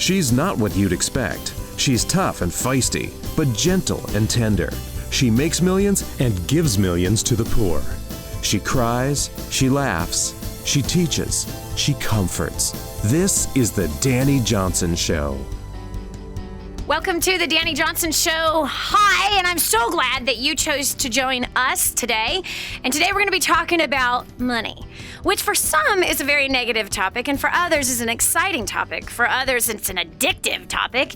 She's not what you'd expect. She's tough and feisty, but gentle and tender. She makes millions and gives millions to the poor. She cries, she laughs, she teaches, she comforts. This is the Dani Johnson Show. Welcome to the Dani Johnson Show. Hi, and I'm so glad that you chose to join us today. And today we're going to be talking about money, which for some is a very negative topic, and for others is an exciting topic. For others, it's an addictive topic.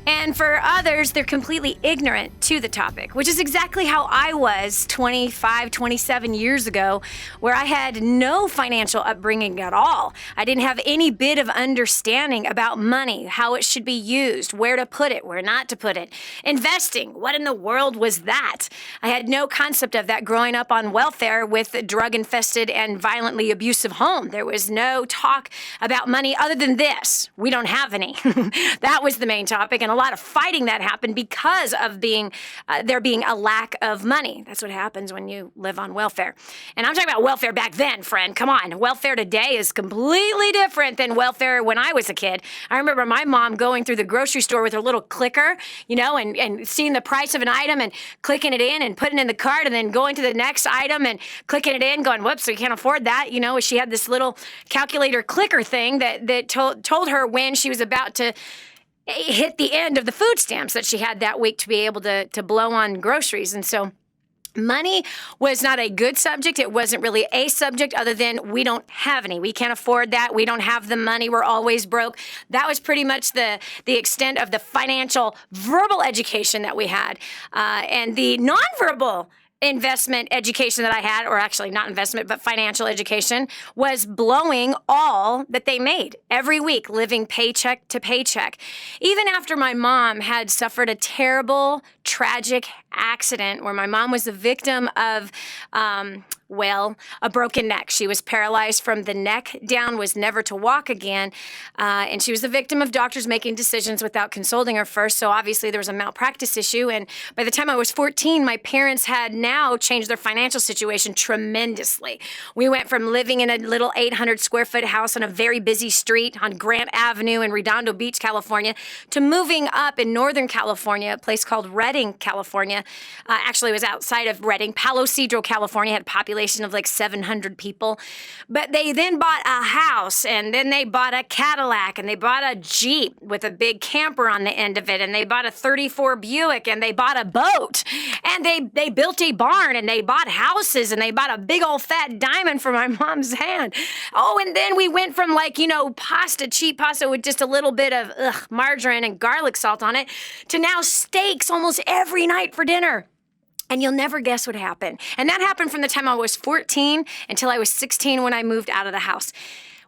And for others, they're completely ignorant to the topic, which is exactly how I was 25, 27 years ago, where I had no financial upbringing at all. I didn't have any bit of understanding about money, how it should be used, where to put it, where not to put it. Investing, what in the world was that? I had no concept of that growing up on welfare with a drug-infested and violently abusive home. There was no talk about money other than this. We don't have any. That was the main topic, and a lot of fighting that happened because of there being a lack of money. That's what happens when you live on welfare. And I'm talking about welfare back then, friend. Come on. Welfare today is completely different than welfare when I was a kid. I remember my mom going through the grocery store with her little clicker, and seeing the price of an item and clicking it in and putting it in the cart and then going to the next item and clicking it in, going, whoops, we can't afford that. She had this little calculator clicker thing that told her when she was about to hit the end of the food stamps that she had that week to be able to blow on groceries. And so money was not a good subject. It wasn't really a subject other than we don't have any. We can't afford that. We don't have the money. We're always broke. That was pretty much the extent of the financial verbal education that we had. And the nonverbal investment education that I had, or actually not investment, but financial education, was blowing all that they made every week, living paycheck to paycheck. Even after my mom had suffered a terrible, tragic accident where my mom was the victim of, a broken neck. She was paralyzed from the neck down, was never to walk again. And she was the victim of doctors making decisions without consulting her first. So obviously there was a malpractice issue. And by the time I was 14, my parents had now changed their financial situation tremendously. We went from living in a little 800 square foot house on a very busy street on Grant Avenue in Redondo Beach, California, to moving up in Northern California, a place called Redding, California. Actually, it was outside of Redding. Palo Cedro, California had a population of like 700 people. But they then bought a house, and then they bought a Cadillac, and they bought a Jeep with a big camper on the end of it, and they bought a 34 Buick, and they bought a boat, and they built a barn, and they bought houses, and they bought a big old fat diamond for my mom's hand. Oh, and then we went from cheap pasta with just a little bit of margarine and garlic salt on it, to now steaks almost every night for dinner. And you'll never guess what happened. And that happened from the time I was 14 until I was 16 when I moved out of the house.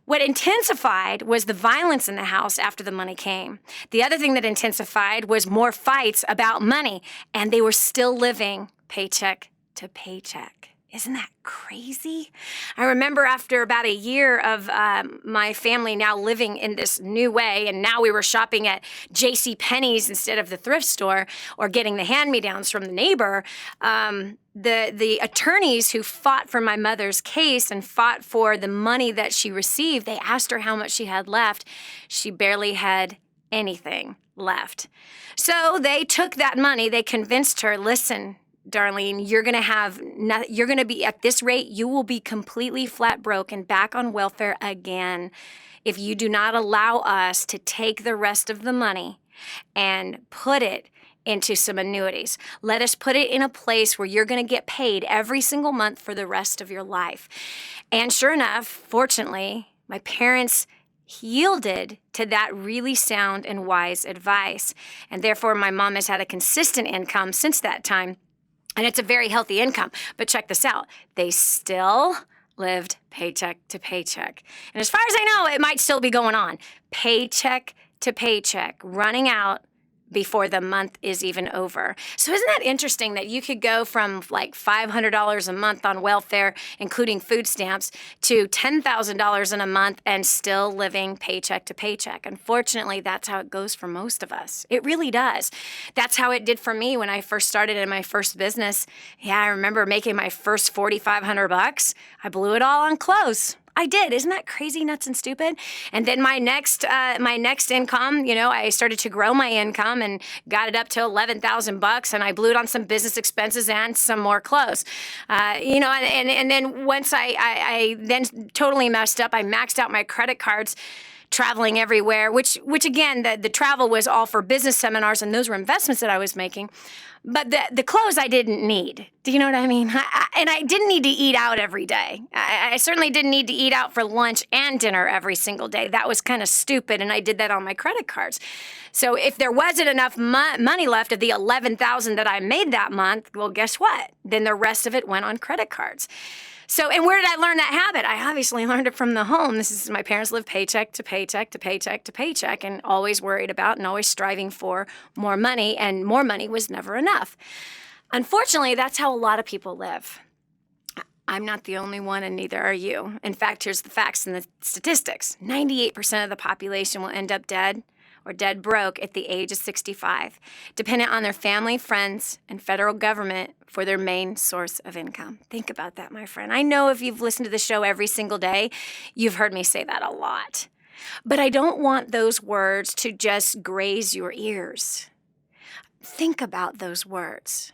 What intensified was the violence in the house after the money came. The other thing that intensified was more fights about money, and they were still living paycheck to paycheck. Isn't that crazy? I remember after about a year of my family now living in this new way, and now we were shopping at JCPenney's instead of the thrift store or getting the hand-me-downs from the neighbor, the attorneys who fought for my mother's case and fought for the money that she received, they asked her how much she had left. She barely had anything left. So they took that money. They convinced her, listen, Darlene, you're going to be at this rate, you will be completely flat broke and back on welfare again if you do not allow us to take the rest of the money and put it into some annuities. Let us put it in a place where you're going to get paid every single month for the rest of your life. And sure enough, fortunately, my parents yielded to that really sound and wise advice. And therefore, my mom has had a consistent income since that time. And it's a very healthy income. But check this out. They still lived paycheck to paycheck. And as far as I know, it might still be going on. Paycheck to paycheck, running out before the month is even over. So isn't that interesting that you could go from like $500 a month on welfare, including food stamps, to $10,000 in a month and still living paycheck to paycheck? Unfortunately, that's how it goes for most of us. It really does. That's how it did for me when I first started in my first business. Yeah, I remember making my first $4,500. I blew it all on clothes. I did. Isn't that crazy, nuts, and stupid? And then my next income, I started to grow my income and got it up to $11,000, and I blew it on some business expenses and some more clothes. And then once I then totally messed up, I maxed out my credit cards, traveling everywhere, which again, the travel was all for business seminars, and those were investments that I was making. But the clothes I didn't need. Do you know what I mean? And I didn't need to eat out every day. I certainly didn't need to eat out for lunch and dinner every single day. That was kind of stupid, and I did that on my credit cards. So if there wasn't enough money left of the $11,000 that I made that month, well, guess what? Then the rest of it went on credit cards. So, and where did I learn that habit? I obviously learned it from the home. My parents lived paycheck to paycheck to paycheck to paycheck, and always worried about and always striving for more money, and more money was never enough. Unfortunately, that's how a lot of people live. I'm not the only one, and neither are you. In fact, here's the facts and the statistics. 98% of the population will end up dead or dead broke at the age of 65, dependent on their family, friends, and federal government for their main source of income. Think about that, my friend. I know if you've listened to the show every single day, you've heard me say that a lot. But I don't want those words to just graze your ears. Think about those words.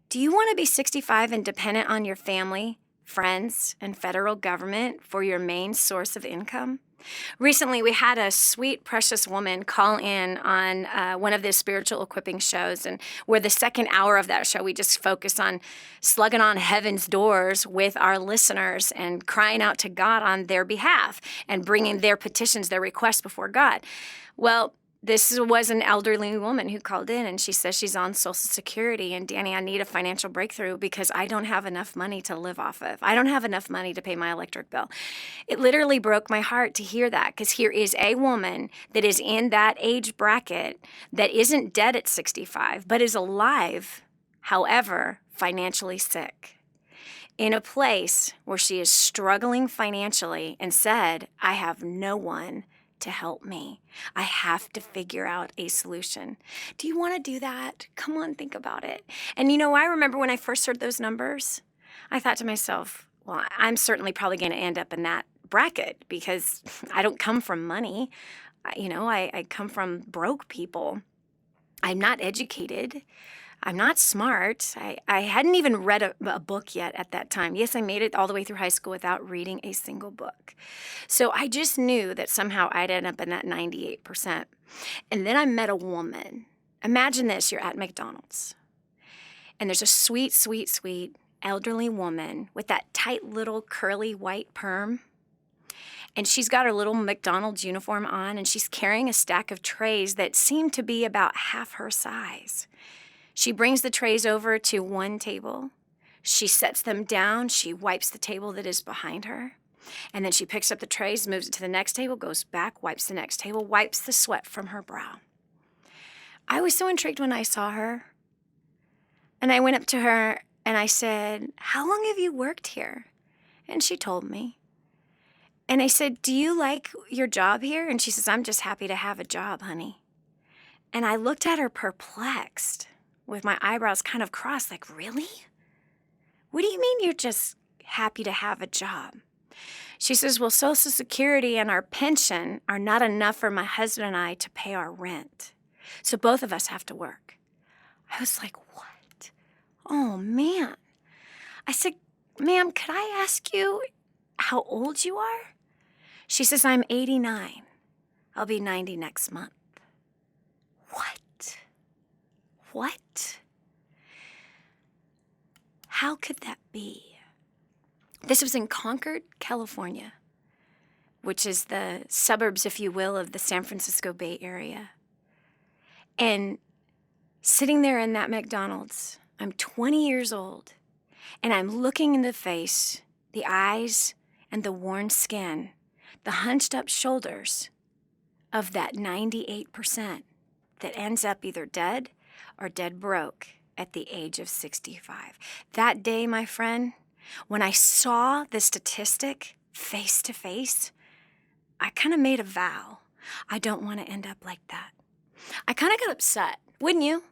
Do you want to be 65 and dependent on your family, friends, and federal government for your main source of income? Recently, we had a sweet, precious woman call in on one of the spiritual equipping shows, and where the second hour of that show, we just focus on slugging on heaven's doors with our listeners and crying out to God on their behalf and bringing their petitions, their requests before God. Well, this was an elderly woman who called in, and she says she's on Social Security, and Dani, I need a financial breakthrough because I don't have enough money to live off of. I don't have enough money to pay my electric bill. It literally broke my heart to hear that, because here is a woman that is in that age bracket that isn't dead at 65, but is alive, however, financially sick, in a place where she is struggling financially and said, I have no one to help me. I have to figure out a solution. Do you want to do that? Come on, think about it. And I remember when I first heard those numbers, I thought to myself, well, I'm certainly probably going to end up in that bracket because I don't come from money. I come from broke people. I'm not educated. I'm not smart. I hadn't even read a book yet at that time. Yes, I made it all the way through high school without reading a single book. So I just knew that somehow I'd end up in that 98%. And then I met a woman. Imagine this, you're at McDonald's. And there's a sweet, sweet, sweet elderly woman with that tight little curly white perm. And she's got her little McDonald's uniform on, and she's carrying a stack of trays that seem to be about half her size. She brings the trays over to one table. She sets them down. She wipes the table that is behind her. And then she picks up the trays, moves it to the next table, goes back, wipes the next table, wipes the sweat from her brow. I was so intrigued when I saw her. And I went up to her and I said, how long have you worked here? And she told me. And I said, do you like your job here? And she says, I'm just happy to have a job, honey. And I looked at her perplexed, with my eyebrows kind of crossed, like, really? What do you mean you're just happy to have a job? She says, well, Social Security and our pension are not enough for my husband and I to pay our rent. So both of us have to work. I was like, what? Oh, man. I said, ma'am, could I ask you how old you are? She says, I'm 89. I'll be 90 next month. What? How could that be? This was in Concord, California, which is the suburbs, if you will, of the San Francisco Bay Area. And sitting there in that McDonald's, I'm 20 years old, and I'm looking in the face, the eyes, and the worn skin, the hunched up shoulders of that 98% that ends up either dead or dead broke at the age of 65. That day, my friend, when I saw the statistic face to face, I kind of made a vow. I don't want to end up like that. I kind of got upset, wouldn't you?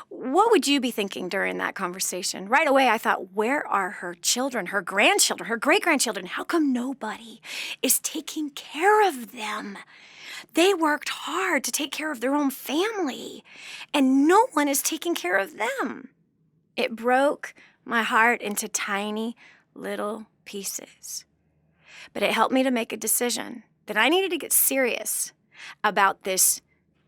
What would you be thinking during that conversation? Right away, I thought, where are her children, her grandchildren, her great-grandchildren? How come nobody is taking care of them? They worked hard to take care of their own family, and no one is taking care of them. It broke my heart into tiny little pieces. But it helped me to make a decision that I needed to get serious about this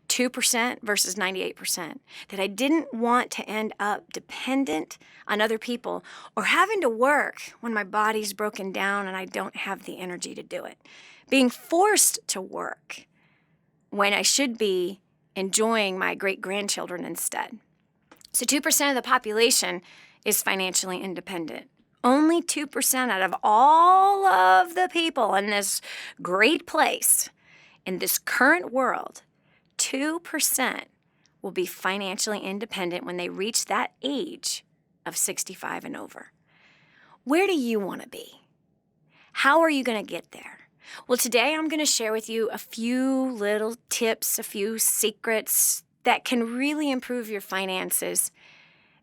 2% versus 98%, that I didn't want to end up dependent on other people or having to work when my body's broken down and I don't have the energy to do it. Being forced to work when I should be enjoying my great-grandchildren instead. So 2% of the population is financially independent. Only 2% out of all of the people in this great place, in this current world, 2% will be financially independent when they reach that age of 65 and over. Where do you want to be? How are you going to get there? Well, today I'm going to share with you a few little tips, a few secrets that can really improve your finances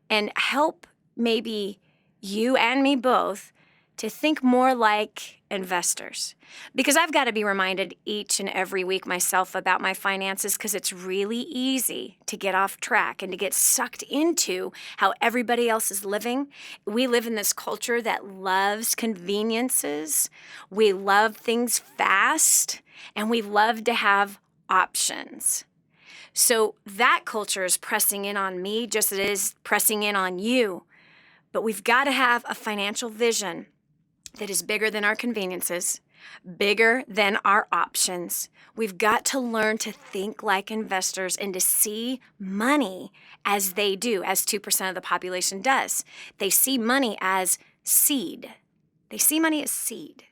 and help maybe you and me both to think more like investors. Because I've got to be reminded each and every week myself about my finances because it's really easy to get off track and to get sucked into how everybody else is living. We live in this culture that loves conveniences. We love things fast, and we love to have options. So that culture is pressing in on me just as it is pressing in on you. But we've got to have a financial vision that is bigger than our conveniences, bigger than our options. We've got to learn to think like investors and to see money as they do, as 2% of the population does. They see money as seed. They see money as seed.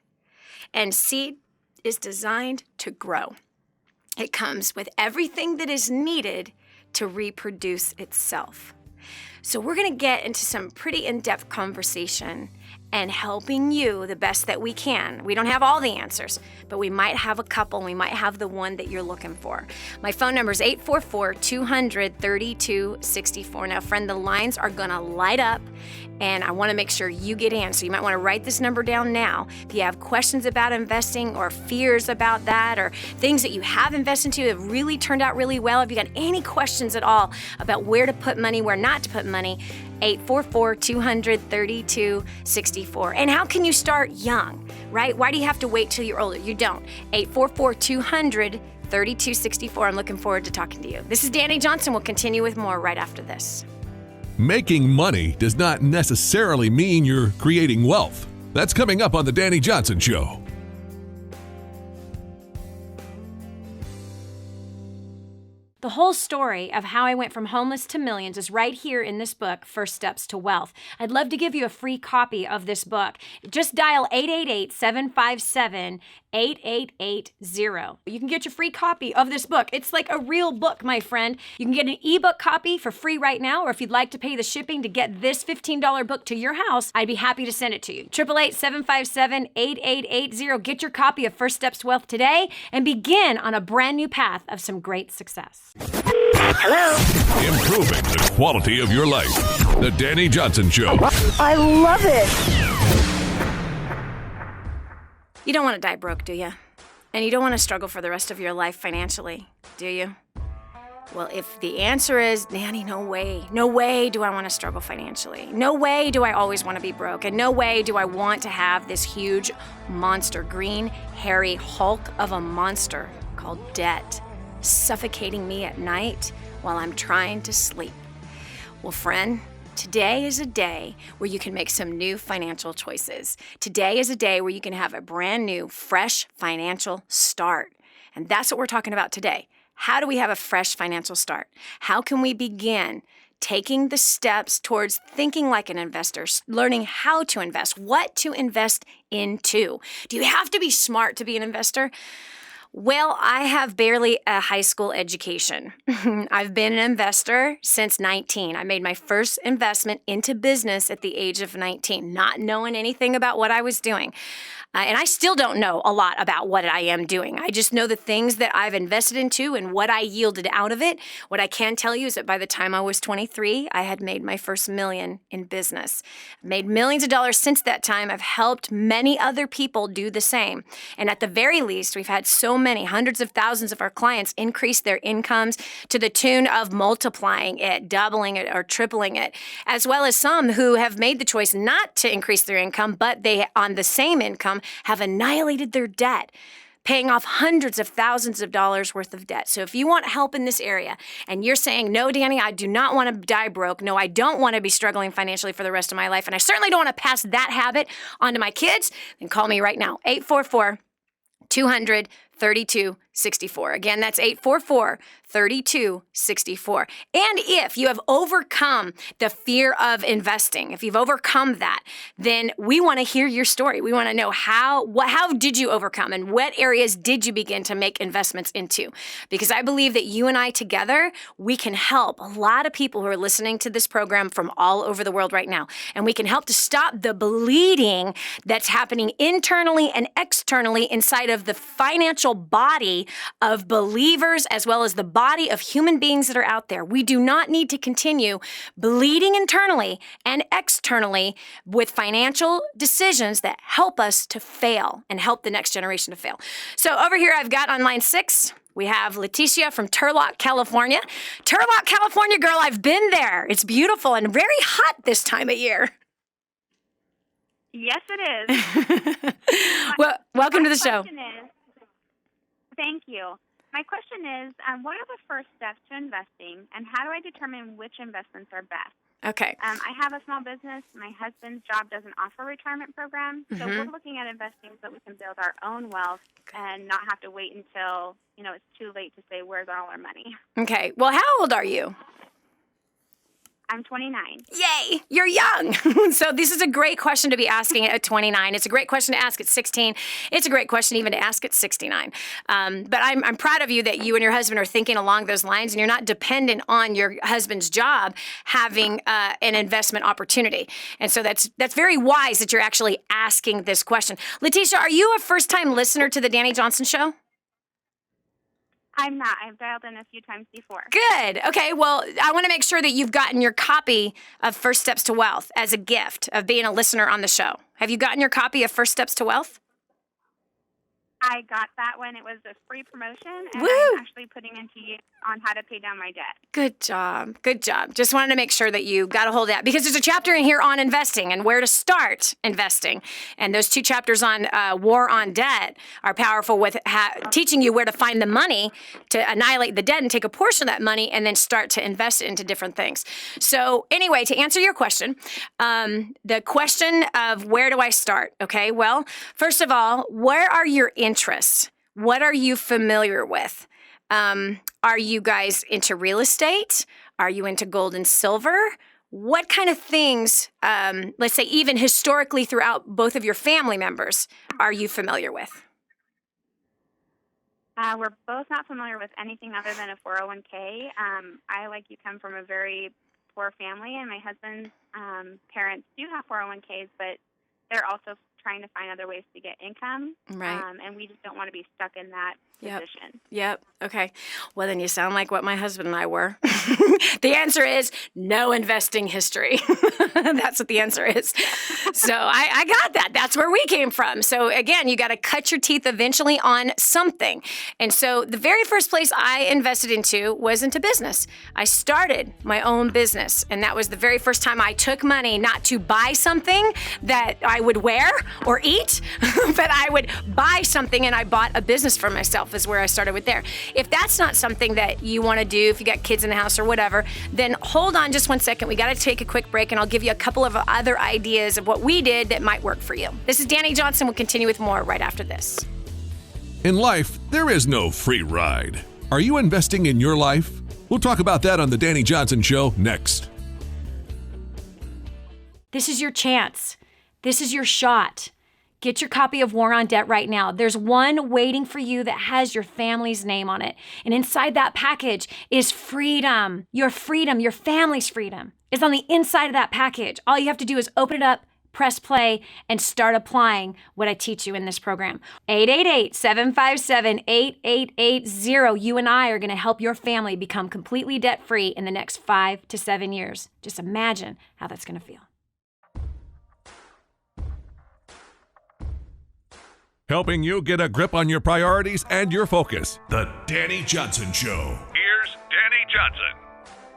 And seed is designed to grow. It comes with everything that is needed to reproduce itself. So we're going to get into some pretty in-depth conversation and helping you the best that we can. We don't have all the answers, but we might have a couple. We might have the one that you're looking for. My phone number is 844-200-3264. Now, friend, the lines are going to light up, and I want to make sure you get in. So you might want to write this number down now. If you have questions about investing or fears about that or things that you have invested into that have really turned out really well, if you got any questions at all about where to put money, where not to put money, 844-200-3264. And how can you start young, right? Why do you have to wait till you're older? You don't. 844-200-3264. I'm looking forward to talking to you. This is Dani Johnson. We'll continue with more right after this. Making money does not necessarily mean you're creating wealth. That's coming up on The Dani Johnson Show. The whole story of how I went from homeless to millions is right here in this book, First Steps to Wealth. I'd love to give you a free copy of this book. Just dial 888-757-8880. You can get your free copy of this book. It's like a real book, my friend. You can get an ebook copy for free right now, or if you'd like to pay the shipping to get this $15 book to your house, I'd be happy to send it to you. 888-757-8880. Get your copy of First Steps to Wealth today and begin on a brand new path of some great success. Hello. Improving the quality of your life. The Dani Johnson Show. I love it. You don't want to die broke, do you? And you don't want to struggle for the rest of your life financially, do you? Well, if the answer is, Dani, no way do I want to struggle financially. No way do I always want to be broke. And no way do I want to have this huge monster, green, hairy hulk of a monster called debt suffocating me at night while I'm trying to sleep. Well, friend, today is a day where you can make some new financial choices. Today is a day where you can have a brand new, fresh financial start. And that's what we're talking about today. How do we have a fresh financial start? How can we begin taking the steps towards thinking like an investor, learning how to invest, what to invest into? Do you have to be smart to be an investor? Well, I have barely a high school education. I've been an investor since 19. I made my first investment into business at the age of 19, not knowing anything about what I was doing. And I still don't know a lot about what I am doing. I just know the things that I've invested into and what I yielded out of it. What I can tell you is that by the time I was 23, I had made my first million in business. I've made millions of dollars since that time. I've helped many other people do the same. And at the very least, we've had so many, hundreds of thousands of our clients increase their incomes to the tune of multiplying it, doubling it, or tripling it, as well as some who have made the choice not to increase their income, but they, on the same income, have annihilated their debt, paying off hundreds of thousands of dollars worth of debt. So if you want help in this area and you're saying, no, Dani, I do not want to die broke. No, I don't want to be struggling financially for the rest of my life. And I certainly don't want to pass that habit on to my kids, then call me right now, 844-200-3264. Again, that's 844-3264. And if you have overcome the fear of investing, if you've overcome that, then we want to hear your story. We want to know how did you overcome and what areas did you begin to make investments into? Because I believe that you and I together, we can help a lot of people who are listening to this program from all over the world right now. And we can help to stop the bleeding that's happening internally and externally inside of the financial body of believers as well as the body of human beings that are out there. We do not need to continue bleeding internally and externally with financial decisions that help us to fail and help the next generation to fail. So over here, I've got on line 6, we have Leticia from Turlock, California. Turlock, California, girl, I've been there. It's beautiful and very hot this time of year. Yes, it is. Well, welcome to the show. Thank you. My question is, what are the first steps to investing, and how do I determine which investments are best? Okay. I have a small business. My husband's job doesn't offer a retirement program, so we're looking at investing so that we can build our own wealth and not have to wait until, it's too late to say, where's all our money? Okay. Well, how old are you? I'm 29. Yay, you're young. So this is a great question to be asking at 29. It's a great question to ask at 16. It's a great question even to ask at 69. But I'm proud of you that you and your husband are thinking along those lines and you're not dependent on your husband's job having an investment opportunity. And so that's very wise that you're actually asking this question. Leticia, are you a first-time listener to the Dani Johnson Show? I'm not. I've dialed in a few times before. Good. Okay. Well, I want to make sure that you've gotten your copy of First Steps to Wealth as a gift of being a listener on the show. Have you gotten your copy of First Steps to Wealth? I got that when it was a free promotion, and Woo! I'm actually putting into use on how to pay down my debt. Good job. Good job. Just wanted to make sure that you got a hold of that because there's a chapter in here on investing and where to start investing. And those 2 chapters on war on debt are powerful with teaching you where to find the money to annihilate the debt and take a portion of that money and then start to invest it into different things. So anyway, to answer your question, the question of where do I start? Okay, well, first of all, where are your interests? What are you familiar with? Are you guys into real estate? Are you into gold and silver? What kind of things, let's say even historically throughout both of your family members, are you familiar with? We're both not familiar with anything other than a 401k. I, like you, come from a very poor family, and my husband's parents do have 401ks, but they're also trying to find other ways to get income. Right. And we just don't want to be stuck in that position. Yep. Okay. Well, then you sound like what my husband and I were. The answer is no investing history. That's what the answer is. So I got that. That's where we came from. So again, you got to cut your teeth eventually on something. And so the very first place I invested into was into business. I started my own business. And that was the very first time I took money not to buy something that I would wear or eat, but I would buy something, and I bought a business for myself is where I started with there. If that's not something that you want to do, if you got kids in the house or whatever, then hold on just one second. We got to take a quick break, and I'll give you a couple of other ideas of what we did that might work for you. This is Dani Johnson. We'll continue with more right after this. In life, there is no free ride. Are you investing in your life? We'll talk about that on the Dani Johnson Show next. This is your chance. This is your shot. Get your copy of War on Debt right now. There's one waiting for you that has your family's name on it. And inside that package is freedom. Your freedom, your family's freedom is on the inside of that package. All you have to do is open it up, press play, and start applying what I teach you in this program. 888-757-8880. You and I are going to help your family become completely debt-free in the next 5 to 7 years. Just imagine how that's going to feel. Helping you get a grip on your priorities and your focus. The Dani Johnson Show. Here's Dani Johnson.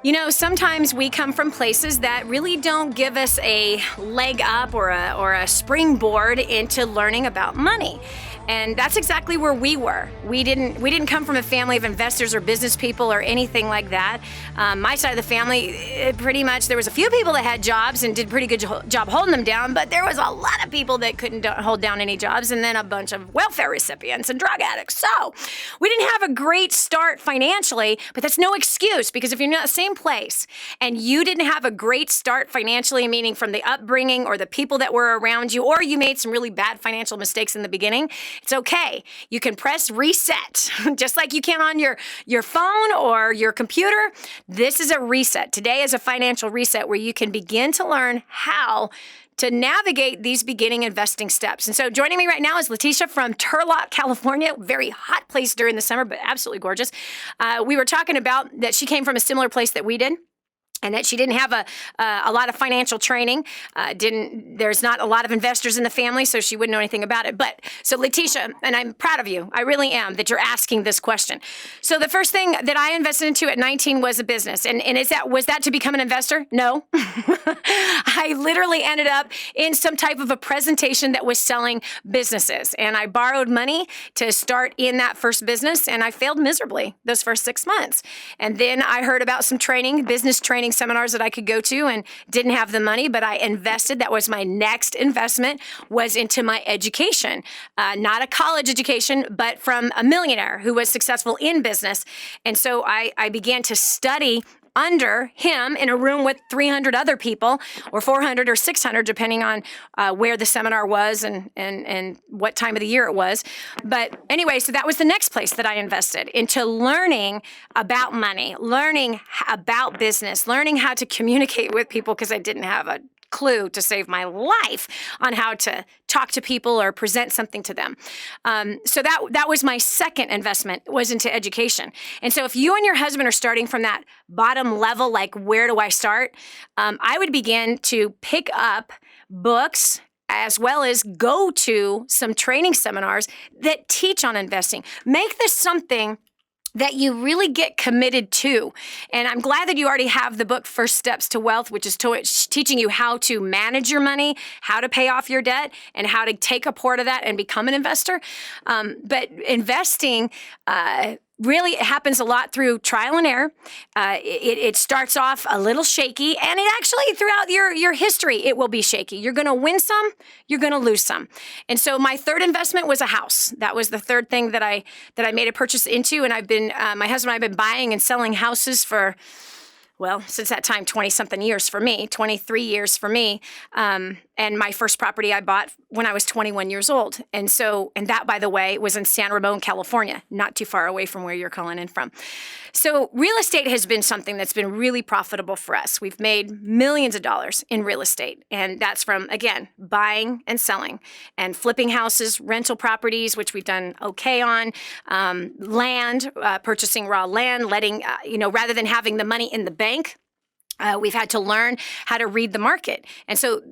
You know, sometimes we come from places that really don't give us a leg up or a springboard into learning about money. And that's exactly where we were. We didn't come from a family of investors or business people or anything like that. My side of the family, pretty much, there was a few people that had jobs and did a pretty good job holding them down, but there was a lot of people that couldn't hold down any jobs, and then a bunch of welfare recipients and drug addicts. So we didn't have a great start financially, but that's no excuse, because if you're in the same place and you didn't have a great start financially, meaning from the upbringing or the people that were around you, or you made some really bad financial mistakes in the beginning, it's okay. You can press reset, just like you can on your phone or your computer. This is a reset. Today is a financial reset where you can begin to learn how to navigate these beginning investing steps. And so joining me right now is Letitia from Turlock, California. Very hot place during the summer, but absolutely gorgeous. We were talking about that she came from a similar place that we did, and that she didn't have a lot of financial training. There's not a lot of investors in the family, so she wouldn't know anything about it. But so Letitia, and I'm proud of you, I really am, that you're asking this question. So the first thing that I invested into at 19 was a business. And was that to become an investor? No. I literally ended up in some type of a presentation that was selling businesses. And I borrowed money to start in that first business, and I failed miserably those first 6 months. And then I heard about some training, business training seminars that I could go to, and didn't have the money, but I invested. That was my next investment, was into my education. Not a college education, but from a millionaire who was successful in business. And so I began to study under him in a room with 300 other people, or 400 or 600, depending on where the seminar was and what time of the year it was. But anyway, so that was the next place that I invested, into learning about money, learning about business, learning how to communicate with people, because I didn't have a clue to save my life on how to talk to people or present something to them. So that was my second investment, was into education. And so if you and your husband are starting from that bottom level, like where do I start? I would begin to pick up books, as well as go to some training seminars that teach on investing. Make this something that you really get committed to. And I'm glad that you already have the book, First Steps to Wealth, which is teaching you how to manage your money, how to pay off your debt, and how to take a part of that and become an investor. But investing, really, it happens a lot through trial and error. It starts off a little shaky, and it actually, throughout your history, it will be shaky. You're going to win some, you're going to lose some. And so my third investment was a house. That was the third thing that I made a purchase into, and I've been, my husband and I have been buying and selling houses for, well, since that time, 20-something years for me, 23 years for me. And my first property I bought when I was 21 years old. And that, by the way, was in San Ramon, California, not too far away from where you're calling in from. So real estate has been something that's been really profitable for us. We've made millions of dollars in real estate. And that's from, again, buying and selling and flipping houses, rental properties, which we've done okay on, land, purchasing raw land, letting, rather than having the money in the bank, we've had to learn how to read the market. And so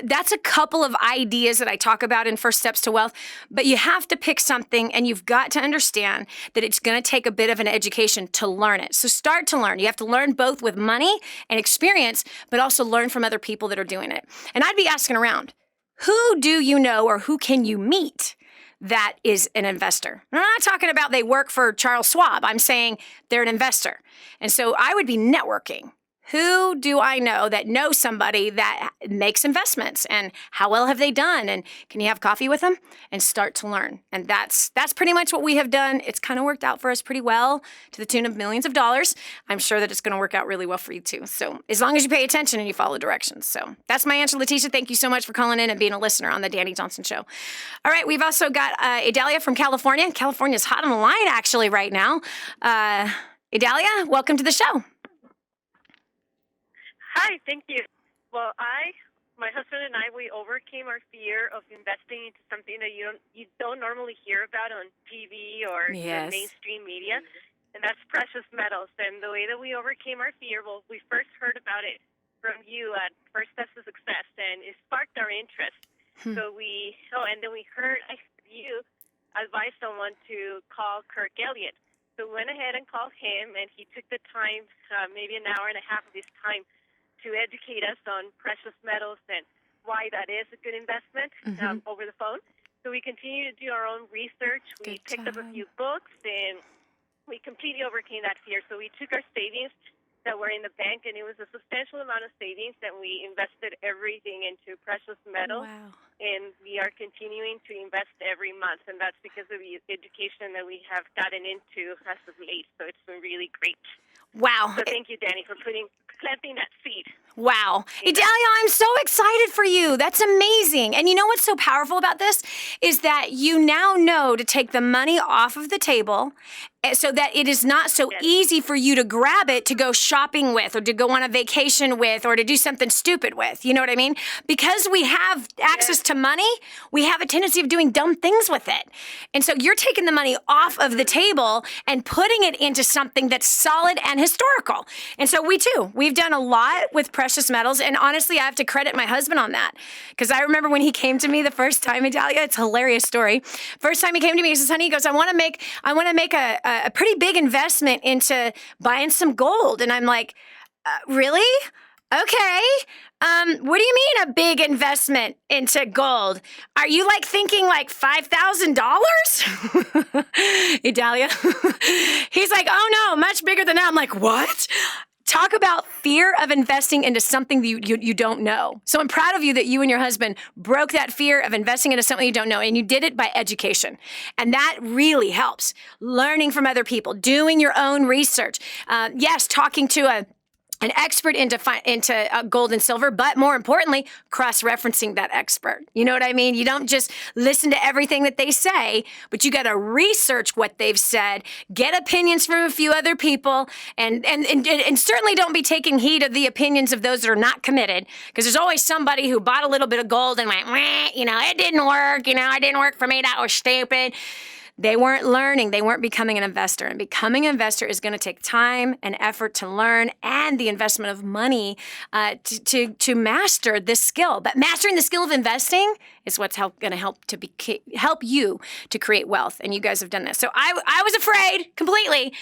that's a couple of ideas that I talk about in First Steps to Wealth. But you have to pick something, and you've got to understand that it's going to take a bit of an education to learn it. So start to learn. You have to learn both with money and experience, but also learn from other people that are doing it. And I'd be asking around, who do you know, or who can you meet that is an investor? I'm not talking about they work for Charles Schwab. I'm saying they're an investor. And so I would be networking. Who do I know that knows somebody that makes investments, and how well have they done? And can you have coffee with them and start to learn? And that's pretty much what we have done. It's kind of worked out for us pretty well, to the tune of millions of dollars. I'm sure that it's going to work out really well for you too. So as long as you pay attention and you follow directions. So that's my answer, Letitia. Thank you so much for calling in and being a listener on the Dani Johnson Show. All right, we've also got Idalia from California. California's hot on the line actually right now. Idalia, welcome to the show. Hi, thank you. Well, my husband and I, we overcame our fear of investing into something that you don't normally hear about on TV or the mainstream media, and that's precious metals. And the way that we overcame our fear, well, we first heard about it from you at First Steps to Success, and it sparked our interest. And then we heard you advise someone to call Kirk Elliott. So we went ahead and called him, and he took the time, maybe an hour and a half of his time, to educate us on precious metals and why that is a good investment over the phone. So we continue to do our own research. We picked up a few books, and we completely overcame that fear. So we took our savings that were in the bank, and it was a substantial amount of savings, and we invested everything into precious metals. Wow. And we are continuing to invest every month, and that's because of the education that we have gotten into as of late. So it's been really great. Wow. So thank you, Dani, for planting that seed. Wow. Idalia, I'm so excited for you. That's amazing. And you know what's so powerful about this is that you now know to take the money off of the table so that it is not so easy for you to grab it to go shopping with or to go on a vacation with or to do something stupid with. You know what I mean? Because we have access to money, we have a tendency of doing dumb things with it. And so you're taking the money off of the table and putting it into something that's solid and historical. And so we too, we've done a lot with precious metals. And honestly, I have to credit my husband on that. Because I remember when he came to me the first time, Idalia, it's a hilarious story. First time he came to me, he says, honey, he goes, I want to make a pretty big investment into buying some gold. And I'm like, really? Okay. What do you mean a big investment into gold? Are you like thinking like $5,000? Idalia. He's like, oh no, much bigger than that. I'm like, what? Talk about fear of investing into something that you don't know. So I'm proud of you that you and your husband broke that fear of investing into something you don't know, and you did it by education. And that really helps. Learning from other people, doing your own research. Yes, talking to an expert into gold and silver, but more importantly, cross-referencing that expert. You know what I mean? You don't just listen to everything that they say, but you got to research what they've said, get opinions from a few other people, and certainly don't be taking heed of the opinions of those that are not committed, because there's always somebody who bought a little bit of gold and went, it didn't work, it didn't work for me, that was stupid. They weren't learning. They weren't becoming an investor. And becoming an investor is going to take time and effort to learn and the investment of money to master this skill. But mastering the skill of investing is what's going to help you to create wealth. And you guys have done this. So I was afraid completely.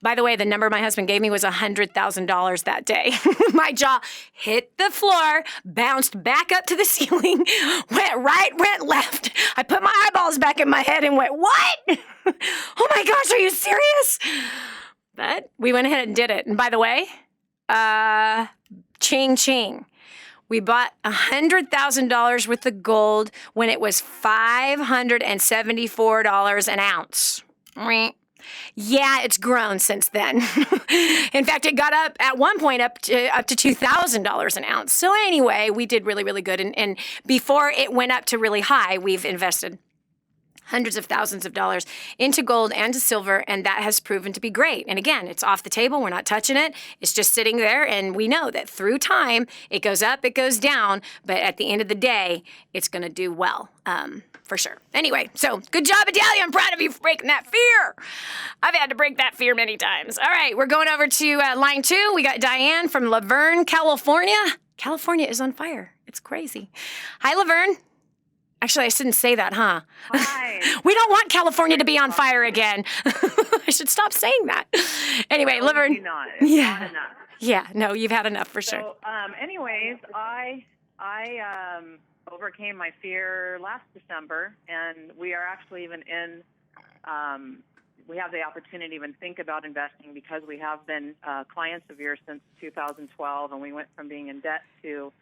By the way, the number my husband gave me was $100,000 that day. My jaw hit the floor, bounced back up to the ceiling, went right, went left. I put my eyeballs back in my head and went, what? Oh my gosh, are you serious? But we went ahead and did it. And by the way, ching ching. We bought $100,000 worth of gold when it was $574 an ounce. Yeah, it's grown since then. In fact, it got up at one point up to $2,000 an ounce. So anyway, we did really, really good. And before it went up to really high, we've invested hundreds of thousands of dollars into gold and to silver, and that has proven to be great. And again, it's off the table. We're not touching it. It's just sitting there, and we know that through time, it goes up, it goes down, but at the end of the day, it's going to do well, for sure. Anyway, so good job, Idalia. I'm proud of you for breaking that fear. I've had to break that fear many times. All right, we're going over to line 2. We got Diane from Laverne, California. California is on fire. It's crazy. Hi, Laverne. Actually, I shouldn't say that, huh? Hi. We don't want California to be on fire again. I should stop saying that. Anyway, No, Laverne. you do not. It's not enough. Yeah, no, you've had enough for sure. So, anyways, I overcame my fear last December, and we are actually even in we have the opportunity to even think about investing because we have been clients of yours since 2012, and we went from being in debt to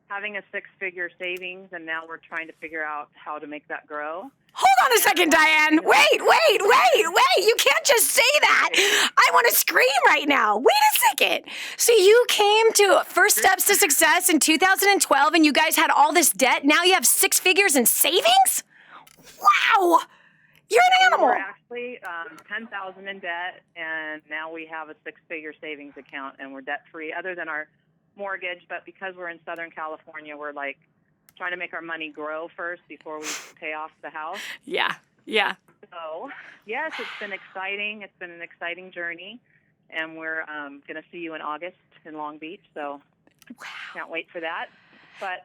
having a six-figure savings, and now we're trying to figure out how to make that grow. Hold on a second, Diane. Wait. You can't just say that. I want to scream right now. Wait a second. So you came to First Steps to Success in 2012, and you guys had all this debt. Now you have six figures in savings? Wow. You're an animal. We're actually $10,000 in debt, and now we have a six-figure savings account, and we're debt-free other than our mortgage. But because we're in Southern California, we're like trying to make our money grow first before we pay off the house. Yeah. So, yes, it's been exciting. It's been an exciting journey, and we're going to see you in August in Long Beach, so can't wait for that. But,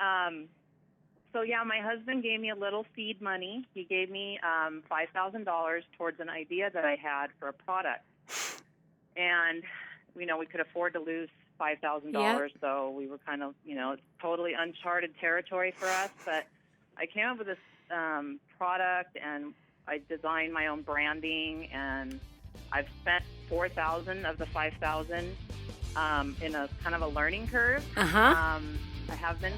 so, yeah, my husband gave me a little seed money. He gave me $5,000 towards an idea that I had for a product. And, we could afford to lose $5,000, so we were kind of, totally uncharted territory for us. But I came up with this product, and I designed my own branding, and I've spent $4,000 of the $5,000 in a kind of a learning curve. I have been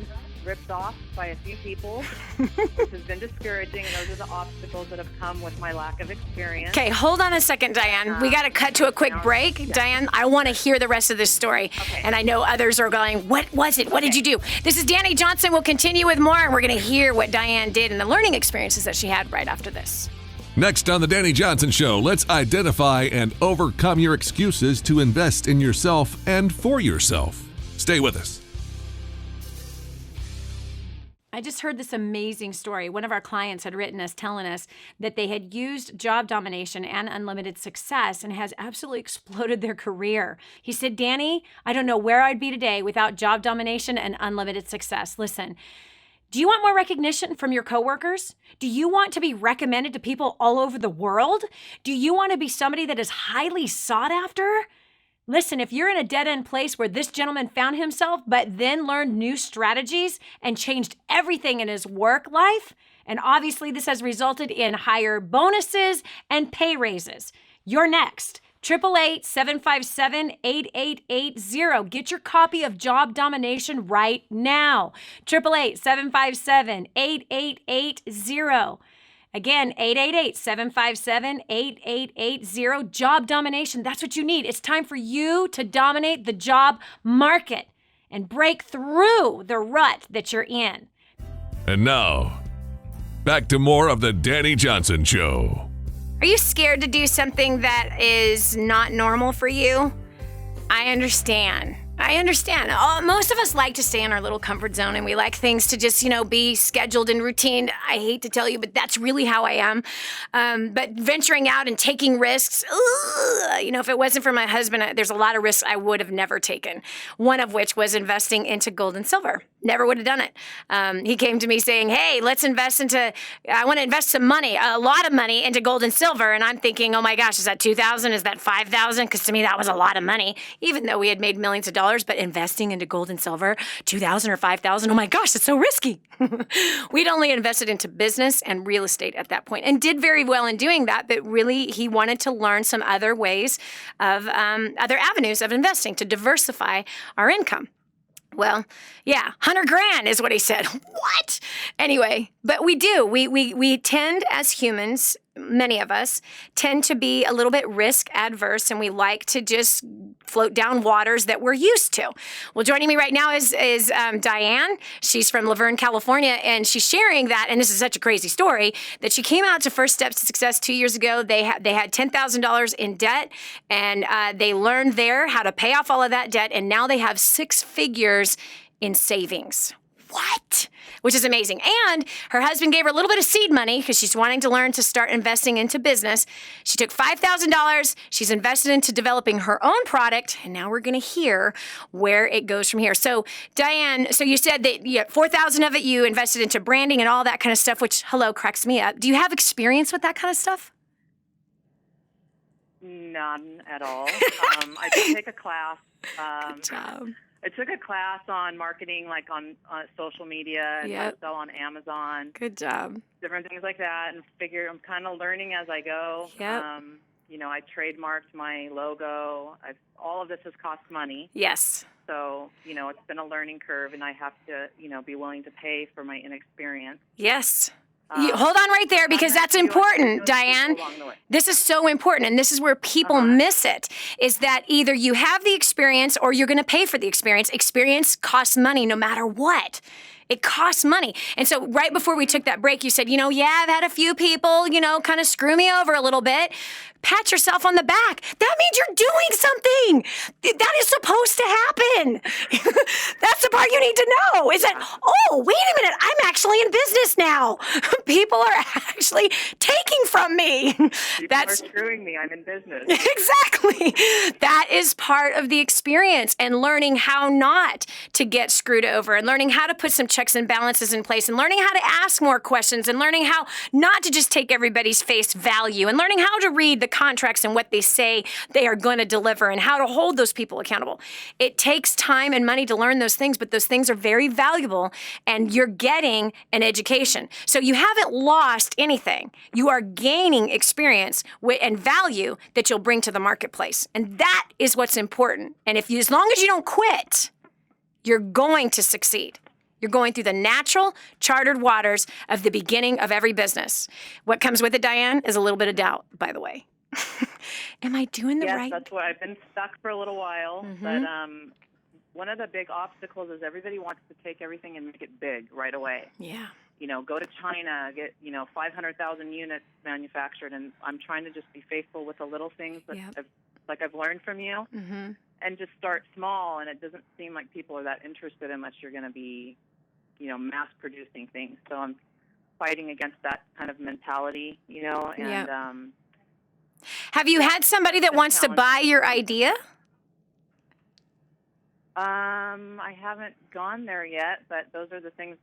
ripped off by a few people, which has been discouraging, and those are the obstacles that have come with my lack of experience. Okay, hold on a second, Diane. We got to cut to a quick break. Yeah. Diane, I want to hear the rest of this story. Okay. And I know others are going, what was it? What did you do? This is Dani Johnson. We'll continue with more, and we're going to hear what Diane did and the learning experiences that she had right after this. Next on the Dani Johnson Show, let's identify and overcome your excuses to invest in yourself and for yourself. Stay with us. I just heard this amazing story. One of our clients had written us telling us that they had used job domination and unlimited success and has absolutely exploded their career. He said, Dani, I don't know where I'd be today without job domination and unlimited success. Listen, do you want more recognition from your coworkers? Do you want to be recommended to people all over the world? Do you want to be somebody that is highly sought after? Listen, if you're in a dead-end place where this gentleman found himself, but then learned new strategies and changed everything in his work life, and obviously this has resulted in higher bonuses and pay raises, you're next. 888-757-8880. Get your copy of Job Domination right now. 888-757-8880. Again, 888-757-8880. Job domination. That's what you need. It's time for you to dominate the job market and break through the rut that you're in. And now, back to more of the Dani Johnson Show. Are you scared to do something that is not normal for you? I understand. Most of us like to stay in our little comfort zone, and we like things to just, be scheduled and routine. I hate to tell you, but that's really how I am. But venturing out and taking risks, if it wasn't for my husband, there's a lot of risks I would have never taken. One of which was investing into gold and silver. Never would have done it. He came to me saying, hey, I want to invest some money, a lot of money into gold and silver. And I'm thinking, oh my gosh, is that $2,000? Is that $5,000? Because to me, that was a lot of money, even though we had made millions of dollars. But investing into gold and silver, $2,000 or $5,000, oh my gosh, it's so risky. We'd only invested into business and real estate at that point and did very well in doing that. But really, he wanted to learn some other ways of other avenues of investing to diversify our income. Well, yeah, $100,000 is what he said. What? Anyway, but we do. We tend as humans, many of us, tend to be a little bit risk adverse, and we like to just float down waters that we're used to. Well, joining me right now is Diane. She's from Laverne, California, and she's sharing that, and this is such a crazy story, that she came out to First Steps to Success 2 years ago. They had $10,000 in debt, and they learned there how to pay off all of that debt, and now they have six figures in savings. What? Which is amazing. And her husband gave her a little bit of seed money because she's wanting to learn to start investing into business. She took $5,000. She's invested into developing her own product. And now we're going to hear where it goes from here. So, Diane, so you said that $4,000 of it you invested into branding and all that kind of stuff, which, cracks me up. Do you have experience with that kind of stuff? None at all. I did take a class. Good job. I took a class on marketing, like on social media and how to sell on Amazon. Good job. Different things like that, and I'm kind of learning as I go. Yep. I trademarked my logo. All of this has cost money. Yes. So, it's been a learning curve, and I have to, be willing to pay for my inexperience. Yes. Hold on right there, because that's important, Diane. This is so important, and this is where people miss it, is that either you have the experience or you're going to pay for the experience. Experience costs money no matter what. It costs money. And so right before we took that break, you said, I've had a few people, kind of screw me over a little bit. Pat yourself on the back. That means you're doing something. That is supposed to happen. That's the part you need to know, is that, wait a minute, I'm actually in business now. People are actually taking from me. People are screwing me. I'm in business. Exactly. That is part of the experience, and learning how not to get screwed over, and learning how to put some checks and balances in place, and learning how to ask more questions, and learning how not to just take everybody's face value, and learning how to read the contracts and what they say they are going to deliver, and how to hold those people accountable. It takes time and money to learn those things, but those things are very valuable, and you're getting an education. So you haven't lost anything. You are gaining experience and value that you'll bring to the marketplace. And that is what's important. And as long as you don't quit, you're going to succeed. You're going through the natural, chartered waters of the beginning of every business. What comes with it, Diane, is a little bit of doubt, by the way. Am I doing the right? Yes, that's why I've been stuck for a little while. But one of the big obstacles is everybody wants to take everything and make it big right away. Yeah. Go to China, get, 500,000 units manufactured, and I'm trying to just be faithful with the little things that I've learned from you, and just start small. And it doesn't seem like people are that interested unless you're going to be, mass producing things. So I'm fighting against that kind of mentality, and have you had somebody that wants to buy your idea? I haven't gone there yet, but those are the things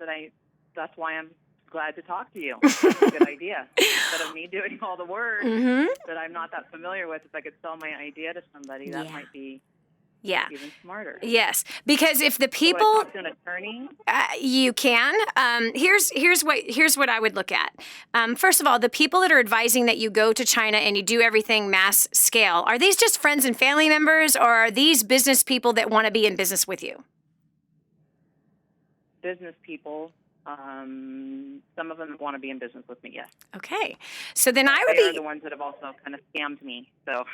that's why I'm glad to talk to you. That's a good idea. Instead of me doing all the work that I'm not that familiar with, if I could sell my idea to somebody, that might be even smarter. Yes, because if the people, so I talk to an attorney, you can. Here's what I would look at. First of all, the people that are advising that you go to China and you do everything mass scale, are these just friends and family members, or are these business people that want to be in business with you? Business people. Some of them want to be in business with me, yes. Okay. So then I would They're the ones that have also kind of scammed me. So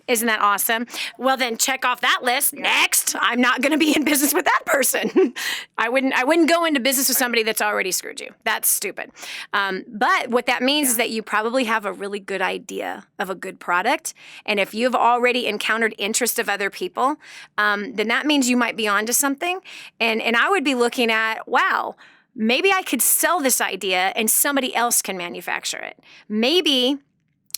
isn't that awesome? Well, then check off that list. Yeah. Next, I'm not going to be in business with that person. I wouldn't go into business with somebody that's already screwed you. That's stupid. But what that means is that you probably have a really good idea of a good product. And if you've already encountered interest of other people, then that means you might be onto something. And I would be looking at, wow, maybe I could sell this idea and somebody else can manufacture it. Maybe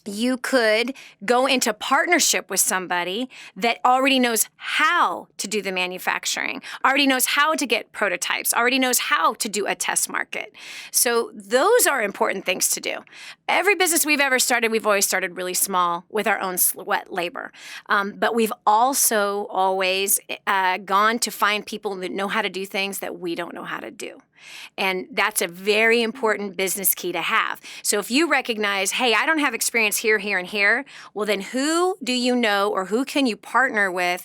you could go into partnership with somebody that already knows how to do the manufacturing, already knows how to get prototypes, already knows how to do a test market. So those are important things to do. Every business we've ever started, we've always started really small with our own sweat labor. But we've also always gone to find people that know how to do things that we don't know how to do. And that's a very important business key to have. So if you recognize, hey, I don't have experience here, here, and here, well, then who do you know or who can you partner with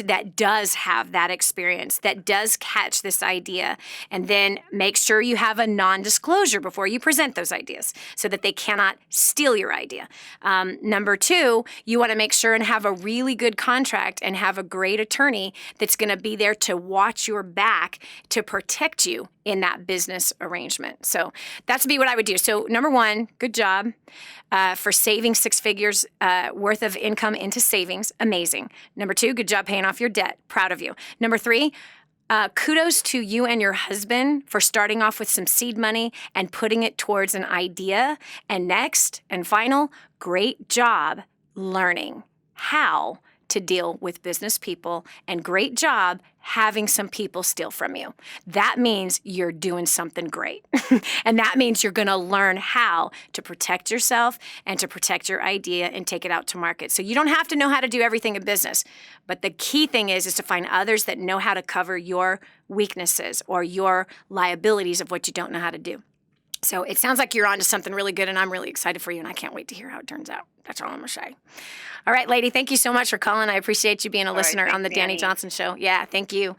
that does have that experience, that does catch this idea, and then make sure you have a non-disclosure before you present those ideas so that they cannot steal your idea. Number two, you want to make sure and have a really good contract and have a great attorney that's going to be there to watch your back to protect you in that business arrangement. So that's be what I would do. So number one, good job for saving 6 figures worth of income into savings. Amazing. Number two, good job paying off your debt. Proud of you. Number three, kudos to you and your husband for starting off with some seed money and putting it towards an idea. And next and final, great job learning how to deal with business people, and great job having some people steal from you. That means you're doing something great. And that means you're going to learn how to protect yourself and to protect your idea and take it out to market. So you don't have to know how to do everything in business. But the key thing is to find others that know how to cover your weaknesses or your liabilities of what you don't know how to do. So it sounds like you're onto something really good, and I'm really excited for you, and I can't wait to hear how it turns out. That's all I'm going to say. All right, lady, thank you so much for calling. I appreciate you being a listener on the Dani Johnson Show. Yeah, thank you.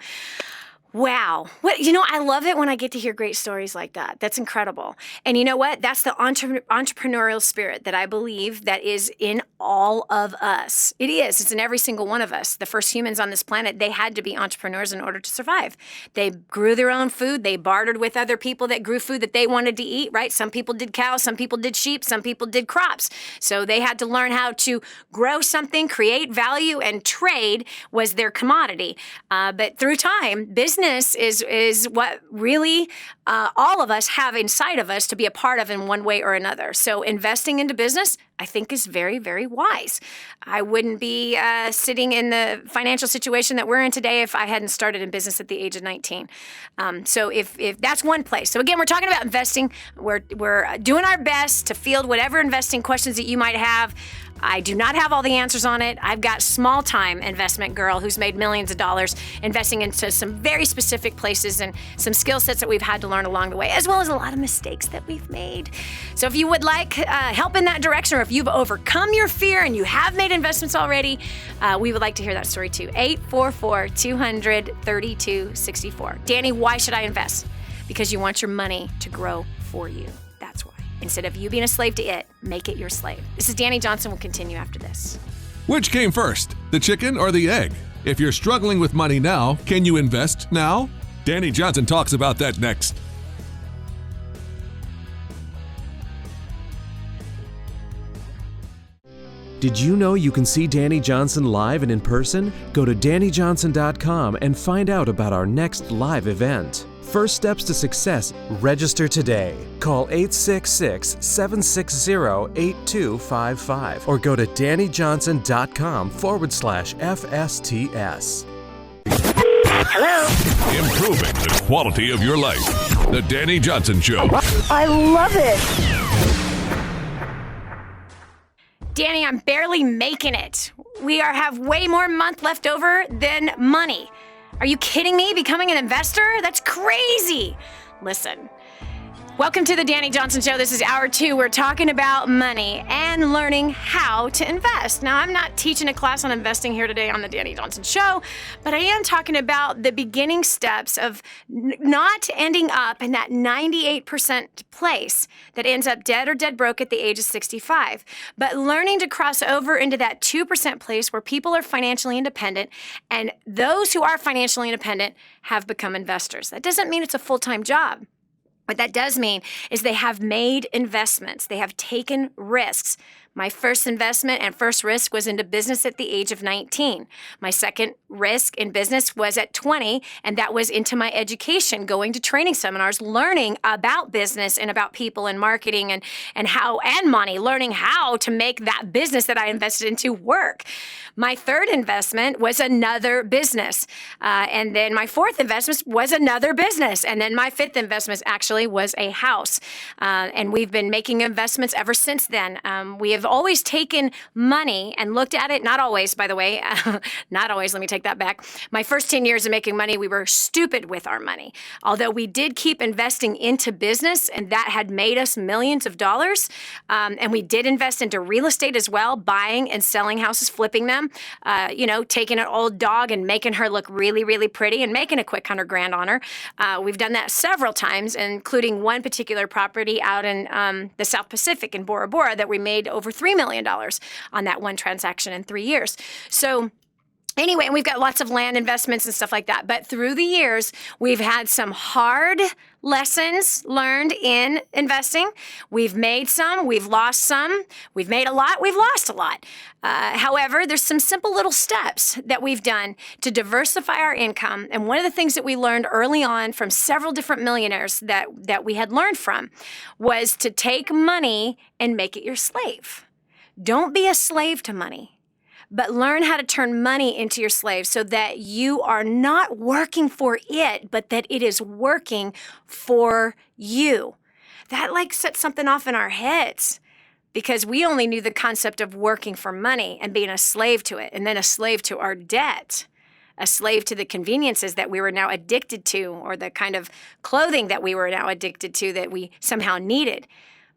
Wow. I love it when I get to hear great stories like that. That's incredible. And you know what? That's the entrepreneurial spirit that I believe that is in all of us. It is. It's in every single one of us. The first humans on this planet, they had to be entrepreneurs in order to survive. They grew their own food. They bartered with other people that grew food that they wanted to eat, right? Some people did cows, some people did sheep, some people did crops. So they had to learn how to grow something, create value, and trade was their commodity. But through time, business is what really all of us have inside of us to be a part of in one way or another. So investing into business, I think, is very, very wise. I wouldn't be sitting in the financial situation that we're in today if I hadn't started in business at the age of 19. So if that's one place. So again, we're talking about investing. We're doing our best to field whatever investing questions that you might have. I do not have all the answers on it. I've got small-time investment girl who's made millions of dollars investing into some very specific places and some skill sets that we've had to learn along the way, as well as a lot of mistakes that we've made. So if you would like help in that direction, or if you've overcome your fear and you have made investments already, we would like to hear that story too. 844-200-3264. Dani, why should I invest? Because you want your money to grow for you. That's why. Instead of you being a slave to it, make it your slave. This is Dani Johnson. We'll continue after this. Which came first, the chicken or the egg? If you're struggling with money now, can you invest now? Dani Johnson talks about that next. Did you know you can see Dani Johnson live and in person? Go to DaniJohnson.com and find out about our next live event. First steps to success. Register today. Call 866-760-8255 or go to DaniJohnson.com/FSTS. Hello. Improving the quality of your life. The Dani Johnson Show. I love it. Dani, I'm barely making it. We have way more month left over than money. Are you kidding me? Becoming an investor? That's crazy. Listen. Welcome to the Dani Johnson Show. This is hour 2. We're talking about money and learning how to invest. Now, I'm not teaching a class on investing here today on the Dani Johnson Show, but I am talking about the beginning steps of not ending up in that 98% place that ends up dead or dead broke at the age of 65, but learning to cross over into that 2% place where people are financially independent, and those who are financially independent have become investors. That doesn't mean it's a full-time job. What that does mean is they have made investments. They have taken risks. My first investment and first risk was into business at the age of 19. My second risk in business was at 20, and that was into my education, going to training seminars, learning about business and about people and marketing and how and money, learning how to make that business that I invested into work. My third investment was another business. And then my fourth investment was another business. And then my fifth investment actually was a house. And we've been making investments ever since then. We have always taken money and looked at it, not always, by the way, not always, let me take that back. My first 10 years of making money, we were stupid with our money. Although we did keep investing into business, and that had made us millions of dollars. And we did invest into real estate as well, buying and selling houses, flipping them, taking an old dog and making her look really, really pretty and making a quick $100,000 on her. We've done that several times, including one particular property out in the South Pacific in Bora Bora that we made over $3 million on that one transaction in 3 years. So anyway, and we've got lots of land investments and stuff like that. But through the years, we've had some hard lessons learned in investing. We've made some, we've lost some, we've made a lot, we've lost a lot. However, there's some simple little steps that we've done to diversify our income. And one of the things that we learned early on from several different millionaires that we had learned from was to take money and make it your slave. Don't be a slave to money, but learn how to turn money into your slave so that you are not working for it, but that it is working for you. That sets something off in our heads because we only knew the concept of working for money and being a slave to it and then a slave to our debt. a slave to the conveniences that we were now addicted to, or the kind of clothing that we were now addicted to that we somehow needed.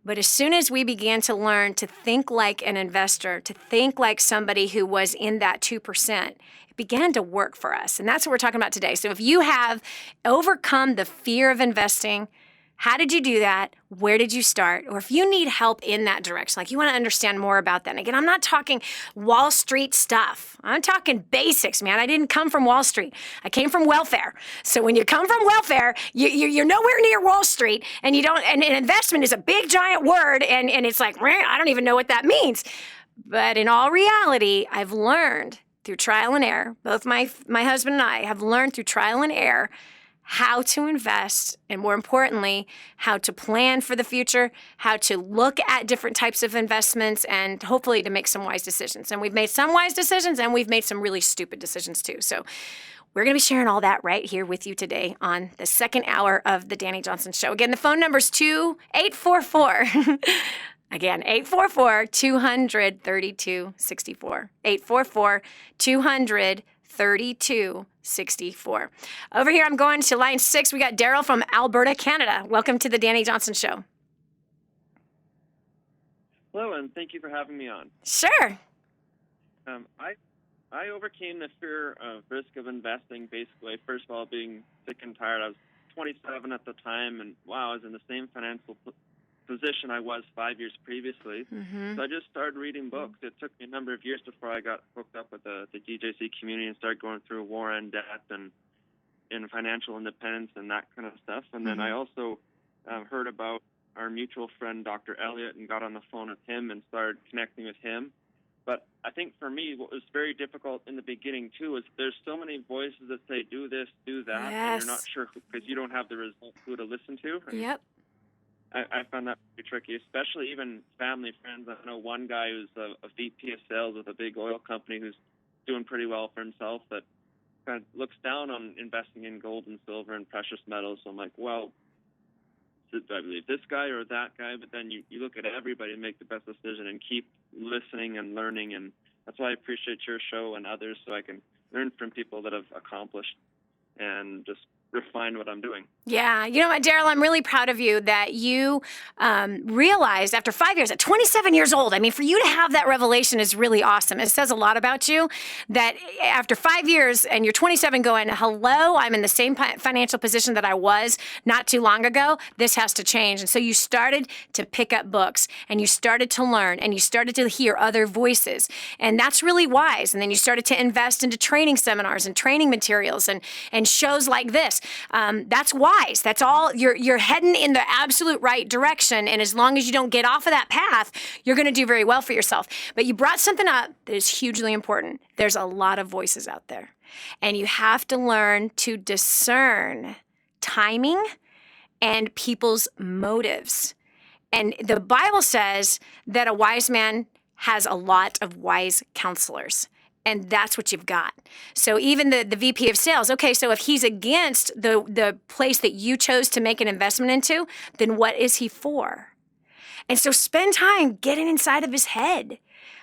But as soon as we began to learn to think like an investor, to think like somebody who was in that 2%, it began to work for us. And that's what we're talking about today. So if you have overcome the fear of investing, how did you do that? Where did you start? Or if you need help in that direction, like you want to understand more about that. And again, I'm not talking Wall Street stuff. I'm talking basics, man. I didn't come from Wall Street. I came from welfare. So when you come from welfare, you're nowhere near Wall Street, and you don't. And investment is a big giant word, and it's like, I don't even know what that means. But in all reality, I've learned through trial and error. Both my husband and I have learned through trial and error how to invest, and more importantly, how to plan for the future, how to look at different types of investments, and hopefully to make some wise decisions. And we've made some wise decisions, and we've made some really stupid decisions too. So we're going to be sharing all that right here with you today on the second hour of the Dani Johnson Show. Again, the phone number is 844 Again, 844-200-3264. 844-200-3264. Over here, I'm going to line 6. We got Daryl from Alberta, Canada. Welcome to the Dani Johnson Show. Hello, and thank you for having me on. Sure. I overcame the fear of risk of investing, basically. First of all, being sick and tired. I was 27 at the time, and wow, I was in the same financial position I was 5 years previously. Mm-hmm. So I just started reading books. It took me a number of years before I got hooked up with the DJC community and started going through war and debt and financial independence and that kind of stuff. And then I also heard about our mutual friend, Dr. Elliott, and got on the phone with him and started connecting with him. But I think for me, what was very difficult in the beginning, too, is there's so many voices that say, do this, do that, and you're not sure because you don't have the results who to listen to. And yep. I found that pretty tricky, especially even family, friends. I know one guy who's a VP of sales with a big oil company who's doing pretty well for himself that kind of looks down on investing in gold and silver and precious metals. So I'm like, well, do I believe this guy or that guy? But then you look at everybody and make the best decision and keep listening and learning. And that's why I appreciate your show and others, so I can learn from people that have accomplished and just refine what I'm doing. Yeah. You know what, Daryl, I'm really proud of you that you realized after 5 years, at 27 years old, I mean, for you to have that revelation is really awesome. It says a lot about you that after 5 years and you're 27 going, hello, I'm in the same financial position that I was not too long ago. This has to change. And so you started to pick up books and you started to learn and you started to hear other voices. And that's really wise. And then you started to invest into training seminars and training materials and shows like this. That's wise. That's all. You're heading in the absolute right direction. And as long as you don't get off of that path, you're going to do very well for yourself. But you brought something up that is hugely important. There's a lot of voices out there. And you have to learn to discern timing and people's motives. And the Bible says that a wise man has a lot of wise counselors. And that's what you've got. So even the VP of sales, okay, so if he's against the place that you chose to make an investment into, then what is he for? And so spend time getting inside of his head.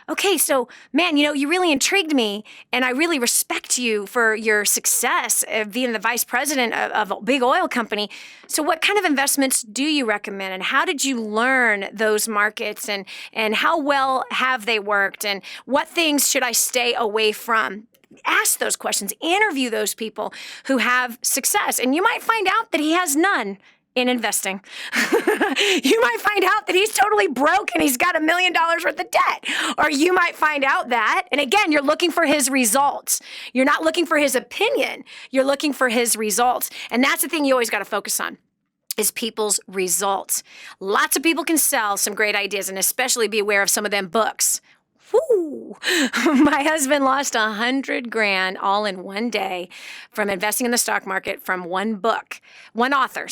Okay, so man, you really intrigued me, and I really respect you for your success of being the vice president of a big oil company. So what kind of investments do you recommend, and how did you learn those markets, and how well have they worked, and what things should I stay away from? Ask those questions, interview those people who have success, and you might find out that he has none in investing. You might find out that he's totally broke and he's got $1 million worth of debt. Or you might find out that, and again, you're looking for his results. You're not looking for his opinion. You're looking for his results. And that's the thing you always got to focus on, is people's results. Lots of people can sell some great ideas, and especially be aware of some of them books. Woo! My husband lost $100,000 all in one day from investing in the stock market from one author,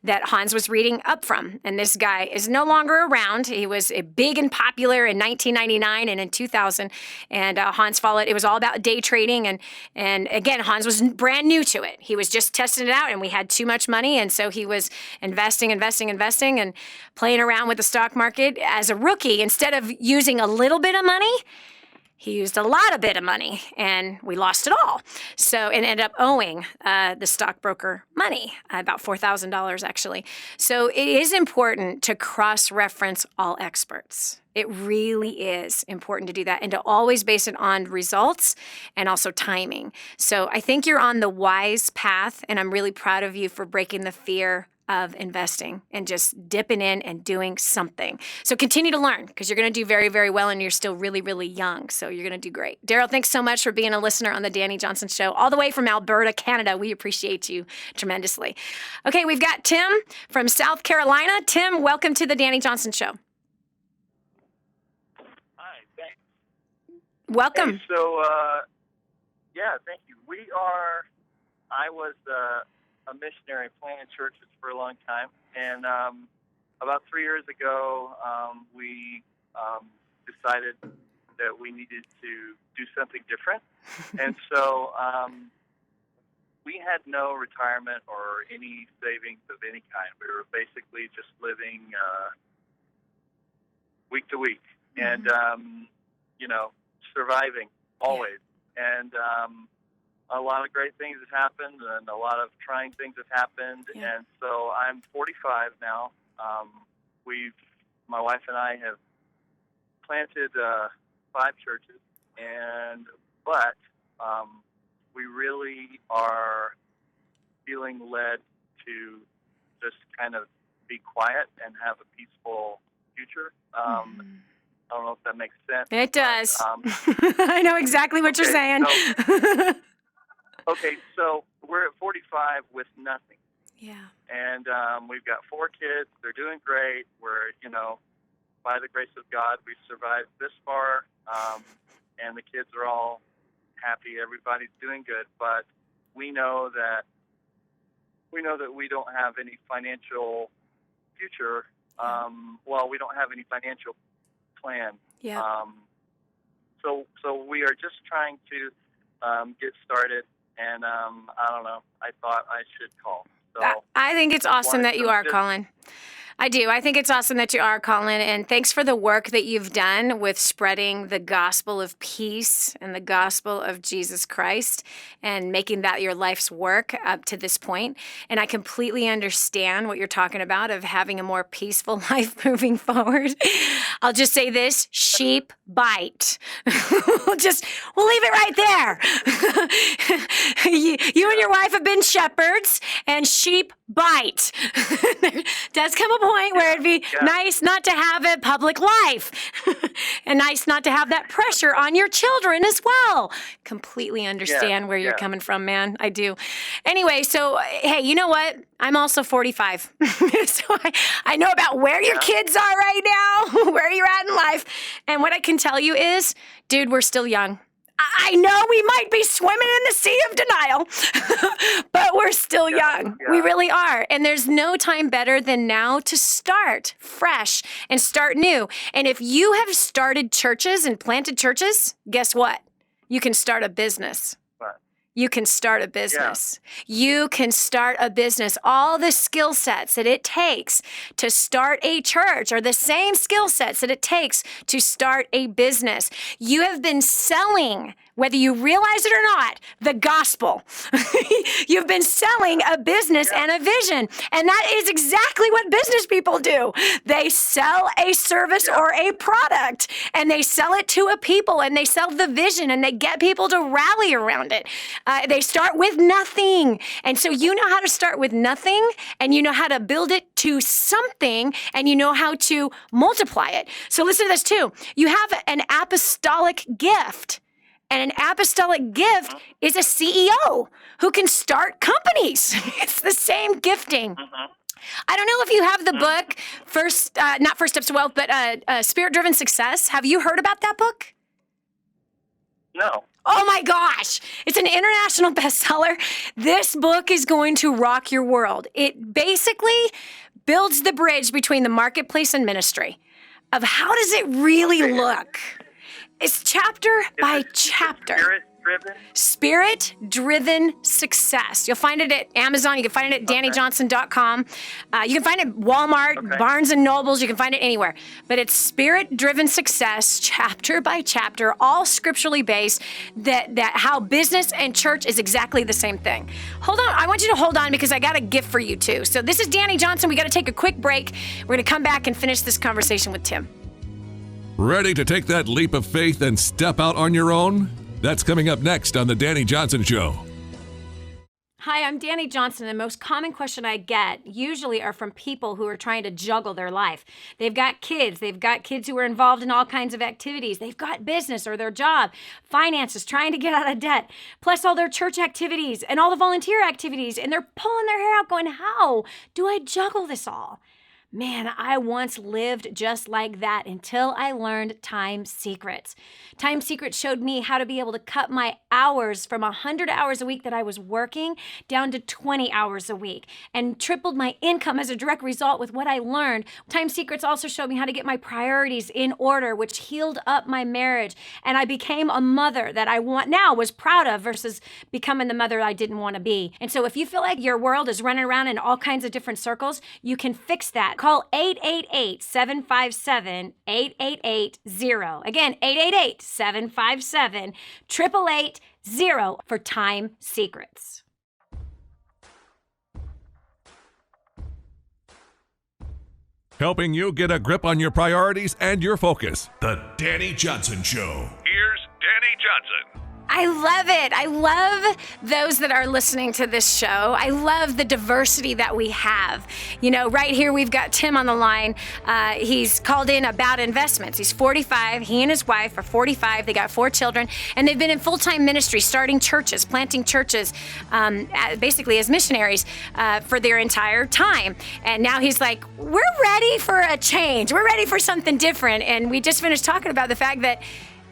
that Hans was reading up from. And this guy is no longer around. He was big and popular in 1999 and in 2000. And Hans followed. It was all about day trading. And again, Hans was brand new to it. He was just testing it out, and we had too much money. And so he was investing and playing around with the stock market as a rookie. Instead of using a little bit of money, He used a bit of money, and we lost it all. So, and ended up owing the stockbroker money, about $4,000 actually. So it is important to cross-reference all experts. It really is important to do that and to always base it on results and also timing. So I think you're on the wise path, and I'm really proud of you for breaking the fear of investing and just dipping in and doing something. So continue to learn, because you're going to do very, very well, and you're still really, really young. So you're going to do great. Daryl, thanks so much for being a listener on the Dani Johnson Show, all the way from Alberta, Canada. We appreciate you tremendously. Okay, we've got Tim from South Carolina. Tim, welcome to the Dani Johnson Show. Hi, thanks. Welcome. Hey, so, thank you. I was a missionary planting churches for a long time, and about 3 years ago, we decided that we needed to do something different, and so we had no retirement or any savings of any kind. We were basically just living week to week, and surviving always. And a lot of great things have happened, and a lot of trying things have happened. Yeah. And so I'm 45 now. My wife and I have planted 5 churches, but we really are feeling led to just kind of be quiet and have a peaceful future. I don't know if that makes sense. It does. I know exactly what you're saying. So we're at 45 with nothing. Yeah. And we've got 4 kids. They're doing great. We're, by the grace of God, we've survived this far. And the kids are all happy. Everybody's doing good. But we know that we don't have any financial future. We don't have any financial plan. Yeah. So we are just trying to get started, and I don't know. I thought I should call. So I think it's awesome that you are calling. I do. I think it's awesome that you are calling, and thanks for the work that you've done with spreading the gospel of peace and the gospel of Jesus Christ and making that your life's work up to this point. And I completely understand what you're talking about of having a more peaceful life moving forward. I'll just say this: sheep bite. We'll leave it right there. You and your wife have been shepherds, and sheep bite. There does come a point where it'd be nice not to have a public life and nice not to have that pressure on your children as well. Completely understand where you're coming from, man. I do. Anyway, so, hey, you know what? I'm also 45. So I know about where your kids are right now, where you're at in life. And what I can tell you is, dude, we're still young. I know we might be swimming in the sea of denial, but we're still young. Yeah. We really are. And there's no time better than now to start fresh and start new. And if you have started churches and planted churches, guess what? You can start a business. You can start a business. Yeah. You can start a business. All the skill sets that it takes to start a church are the same skill sets that it takes to start a business. You have been selling, whether you realize it or not, the gospel. You've been selling a business and a vision. And that is exactly what business people do. They sell a service or a product, and they sell it to a people, and they sell the vision, and they get people to rally around it. They start with nothing. And so you know how to start with nothing, and you know how to build it to something, and you know how to multiply it. So listen to this too. You have an apostolic gift. And an apostolic gift is a CEO who can start companies. It's the same gifting. I don't know if you have the book, not First Steps to Wealth, but Spirit-Driven Success. Have you heard about that book? No. Oh my gosh, it's an international bestseller. This book is going to rock your world. It basically builds the bridge between the marketplace and ministry of how does it really look. It's chapter by chapter. Spirit-driven? Spirit-driven success. You'll find it at Amazon. You can find it at DaniJohnson.com. You can find it at Walmart, Barnes and Nobles. You can find it anywhere. But it's Spirit-driven success, chapter by chapter, all scripturally based. That how business and church is exactly the same thing. Hold on. I want you to hold on because I got a gift for you too. So this is Dani Johnson. We got to take a quick break. We're going to come back and finish this conversation with Tim. Ready to take that leap of faith and step out on your own? That's coming up next on The Dani Johnson Show. Hi, I'm Dani Johnson. The most common question I get usually are from people who are trying to juggle their life. They've got kids who are involved in all kinds of activities. They've got business or their job, finances, trying to get out of debt, plus all their church activities and all the volunteer activities. And they're pulling their hair out going, how do I juggle this all? Man, I once lived just like that until I learned Time Secrets. Time Secrets showed me how to be able to cut my hours from 100 hours a week that I was working down to 20 hours a week and tripled my income as a direct result with what I learned. Time Secrets also showed me how to get my priorities in order, which healed up my marriage. And I became a mother that I was proud of versus becoming the mother I didn't want to be. And so if you feel like your world is running around in all kinds of different circles, you can fix that. Call 888-757-8880. Again, 888-757-8880 for Time Secrets. Helping you get a grip on your priorities and your focus. The Dani Johnson Show. Here's Dani Johnson. I love it. I love those that are listening to this show. I love the diversity that we have. You know, right here we've got Tim on the line. He's called in about investments. He's 45. He and his wife are 45. They got 4 children, and they've been in full-time ministry, starting churches, planting churches, basically as missionaries for their entire time. And now he's like, we're ready for a change. We're ready for something different. And we just finished talking about the fact that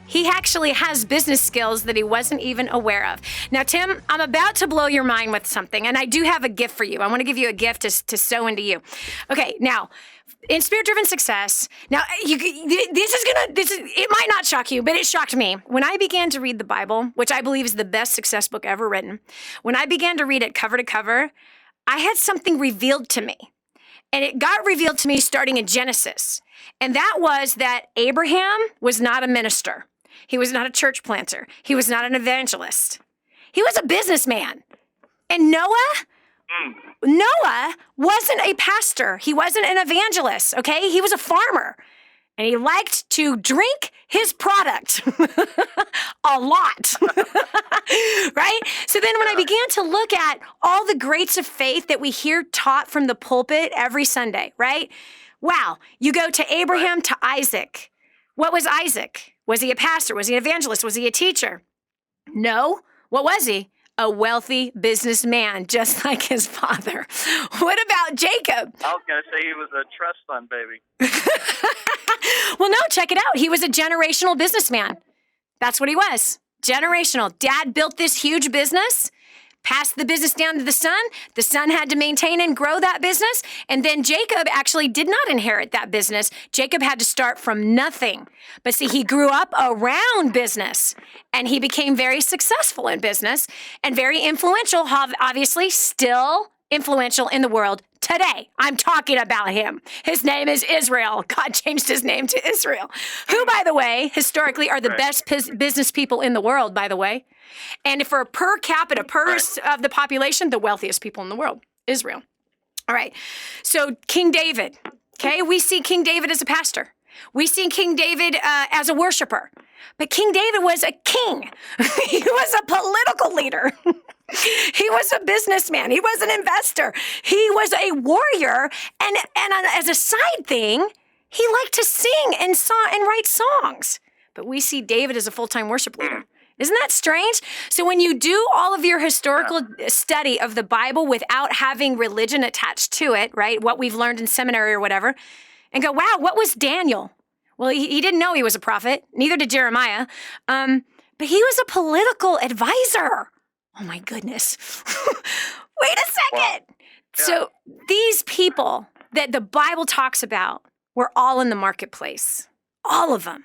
he actually has business skills that he wasn't even aware of. Now, Tim, I'm about to blow your mind with something, and I do have a gift for you. I want to give you a gift to sow into you. Okay, now, in Spirit-Driven Success, now, it might not shock you, but it shocked me. When I began to read the Bible, which I believe is the best success book ever written, when I began to read it cover to cover, I had something revealed to me. And it got revealed to me starting in Genesis. And that was that Abraham was not a minister. He was not a church planter. He was not an evangelist. He was a businessman. And Noah wasn't a pastor. He wasn't an evangelist, okay? He was a farmer. And he liked to drink his product a lot, right? So then when I began to look at all the greats of faith that we hear taught from the pulpit every Sunday, right? Wow, you go to Abraham to Isaac. What was Isaac? Was he a pastor? Was he an evangelist? Was he a teacher? No. What was he? A wealthy businessman, just like his father. What about Jacob? I was going to say he was a trust fund baby. Well, no, check it out. He was a generational businessman. That's what he was. Generational. Dad built this huge business, passed the business down to the son. The son had to maintain and grow that business. And then Jacob actually did not inherit that business. Jacob had to start from nothing. But see, he grew up around business and he became very successful in business and very influential, obviously still influential in the world today. I'm talking about him. His name is Israel. God changed his name to Israel, who, by the way, historically are the best business people in the world, by the way. And for per capita, of the population, the wealthiest people in the world, Israel. All right. So King David, okay, we see King David as a pastor. We see King David as a worshiper. But King David was a king. He was a political leader. He was a businessman. He was an investor. He was a warrior. And as a side thing, he liked to sing and write songs. But we see David as a full-time worship leader. Isn't that strange? So when you do all of your historical study of the Bible without having religion attached to it, right, what we've learned in seminary or whatever, and go, wow, what was Daniel? Well, he didn't know he was a prophet. Neither did Jeremiah. But he was a political advisor. Oh, my goodness. Wait a second. Wow. Yeah. So these people that the Bible talks about were all in the marketplace. All of them.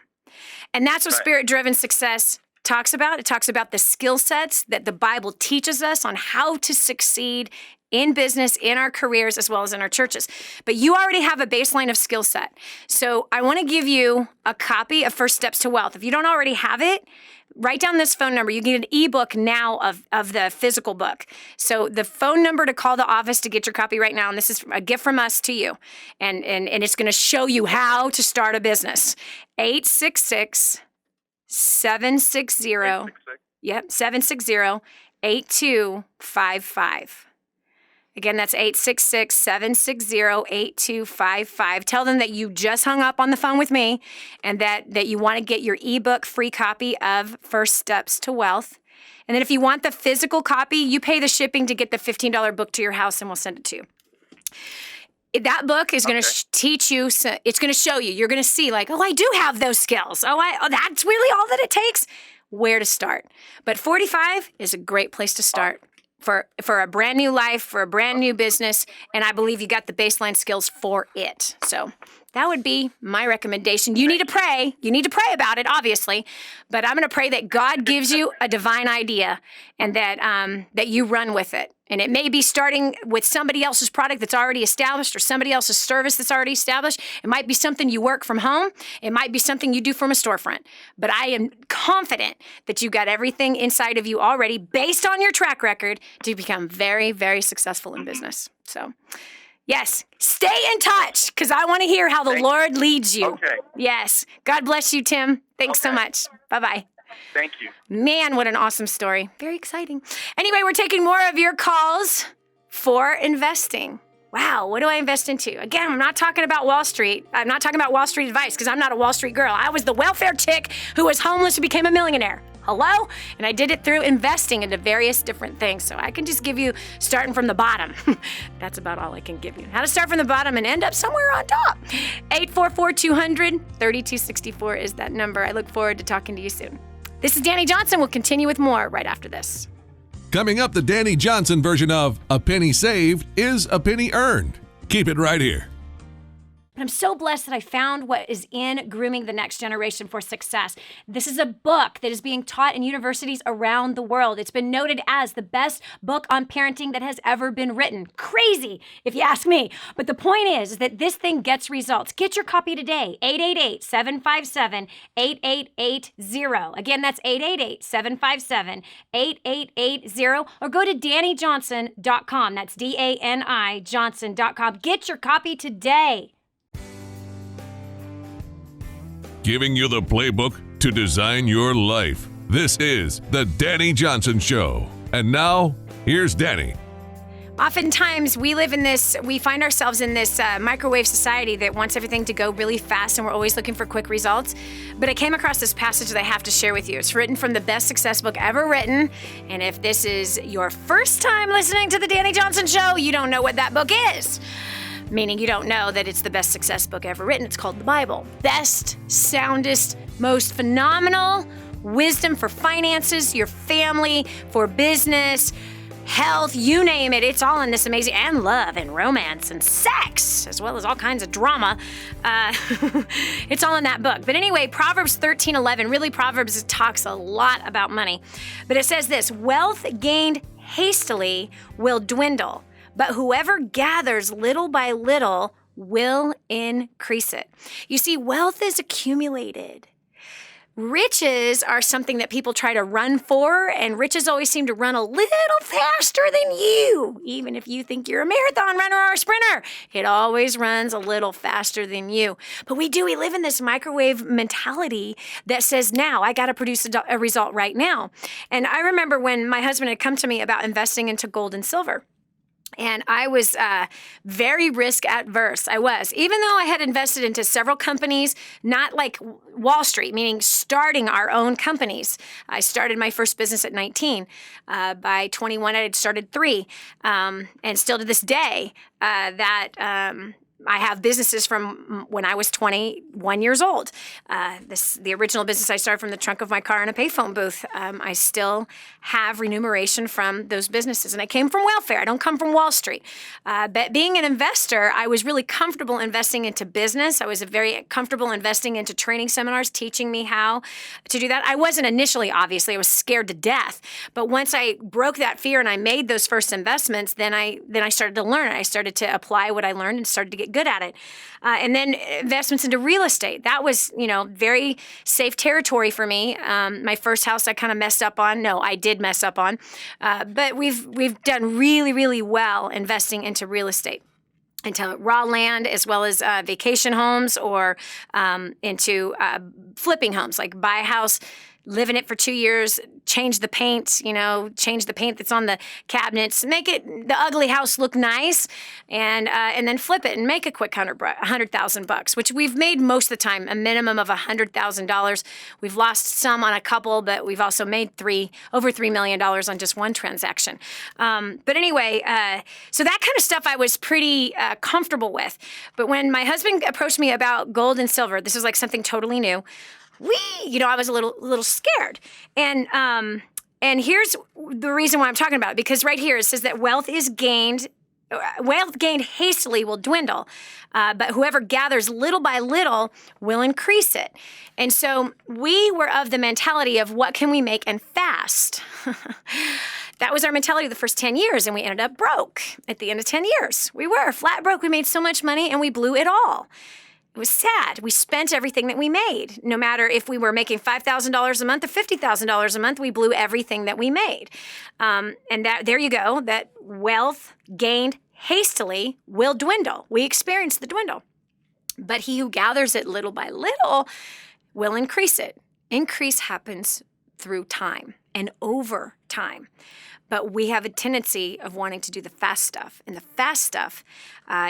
And that's what Spirit-Driven Success talks about. It talks about the skill sets that the Bible teaches us on how to succeed in business, in our careers, as well as in our churches. But you already have a baseline of skill set. So I want to give you a copy of First Steps to Wealth. If you don't already have it, write down this phone number. You can get an ebook now of the physical book. So the phone number to call the office to get your copy right now, and this is a gift from us to you, and it's going to show you how to start a business. 866-760, yep, 760-8255. Again, that's 866-760-8255. Tell them that you just hung up on the phone with me and that you want to get your ebook free copy of First Steps to Wealth. And then if you want the physical copy, you pay the shipping to get the $15 book to your house and we'll send it to you. That book is going to teach you, it's going to show you, you're going to see like, oh, I do have those skills. Oh, that's really all that it takes. Where to start. But 45 is a great place to start. For a brand new life, for a brand new business, and I believe you got the baseline skills for it. So that would be my recommendation. You need to pray. You need to pray about it, obviously, but I'm going to pray that God gives you a divine idea and that you run with it. And it may be starting with somebody else's product that's already established or somebody else's service that's already established. It might be something you work from home. It might be something you do from a storefront. But I am confident that you got everything inside of you already based on your track record to become very, very successful in business. So, yes, stay in touch because I want to hear how the Lord leads you. Okay. Yes. God bless you, Tim. Thanks so much. Bye-bye. Thank you. Man, what an awesome story. Very exciting. Anyway, we're taking more of your calls for investing. Wow, what do I invest into? Again, I'm not talking about Wall Street. I'm not talking about Wall Street advice because I'm not a Wall Street girl. I was the welfare chick who was homeless who became a millionaire. Hello? And I did it through investing into various different things. So I can just give you starting from the bottom. That's about all I can give you. How to start from the bottom and end up somewhere on top. 844-200-3264 is that number. I look forward to talking to you soon. This is Dani Johnson. We'll continue with more right after this. Coming up, the Dani Johnson version of A Penny Saved is a Penny Earned. Keep it right here. I'm so blessed that I found what is in Grooming the Next Generation for Success. This is a book that is being taught in universities around the world. It's been noted as the best book on parenting that has ever been written. Crazy, if you ask me. But the point is that this thing gets results. Get your copy today, 888-757-8880. Again, that's 888-757-8880. Or go to DaniJohnson.com. That's DANI Johnson.com. Get your copy today. Giving you the playbook to design your life. This is the Dani Johnson Show. And now, here's Dani. Oftentimes, we find ourselves in this microwave society that wants everything to go really fast, and we're always looking for quick results. But I came across this passage that I have to share with you. It's written from the best success book ever written. And if this is your first time listening to the Dani Johnson Show, you don't know what that book is. Meaning you don't know that it's the best success book ever written. It's called the Bible. Best, soundest, most phenomenal wisdom for finances, your family, for business, health, you name it. It's all in this amazing, and love and romance and sex, as well as all kinds of drama. It's all in that book. But anyway, Proverbs 13:11, really Proverbs talks a lot about money. But it says this, wealth gained hastily will dwindle, but whoever gathers little by little will increase it. You see, wealth is accumulated. Riches are something that people try to run for, and riches always seem to run a little faster than you. Even if you think you're a marathon runner or a sprinter, it always runs a little faster than you. But we live in this microwave mentality that says, now, I got to produce a result right now. And I remember when my husband had come to me about investing into gold and silver. And I was very risk adverse. I was. Even though I had invested into several companies, not like Wall Street, meaning starting our own companies. I started my first business at 19. By 21, I had started 3. And still to this day, I have businesses from when I was 21 years old. The original business I started from the trunk of my car in a payphone booth. I still have remuneration from those businesses. And I came from welfare. I don't come from Wall Street. But being an investor, I was really comfortable investing into business. I was very comfortable investing into training seminars, teaching me how to do that. I wasn't initially, obviously. I was scared to death. But once I broke that fear and I made those first investments, then I started to learn. I started to apply what I learned and started to get good at it. And then investments into real estate. That was, very safe territory for me. My first house I kind of messed up on. No, I did mess up on. But we've done really, really well investing into real estate, into raw land, as well as vacation homes, or into flipping homes, like buy a house, live in it for 2 years, change the paint, change the paint that's on the cabinets, make the ugly house look nice, and then flip it and make a quick $100,000, which we've made most of the time, a minimum of $100,000. We've lost some on a couple, but we've also made over $3 million on just one transaction. But anyway, so that kind of stuff I was pretty comfortable with. But when my husband approached me about gold and silver, this was like something totally new. I was a little scared. And here's the reason why I'm talking about it, because right here it says that wealth gained hastily will dwindle, but whoever gathers little by little will increase it. And so we were of the mentality of what can we make and fast. That was our mentality the first 10 years, and we ended up broke at the end of 10 years. We were flat broke. We made so much money, and we blew it all. It was sad. We spent everything that we made. No matter if we were making $5,000 a month or $50,000 a month, we blew everything that we made. And there you go. That wealth gained hastily will dwindle. We experienced the dwindle. But he who gathers it little by little will increase it. Increase happens through time and over time. But we have a tendency of wanting to do the fast stuff. And the fast stuff,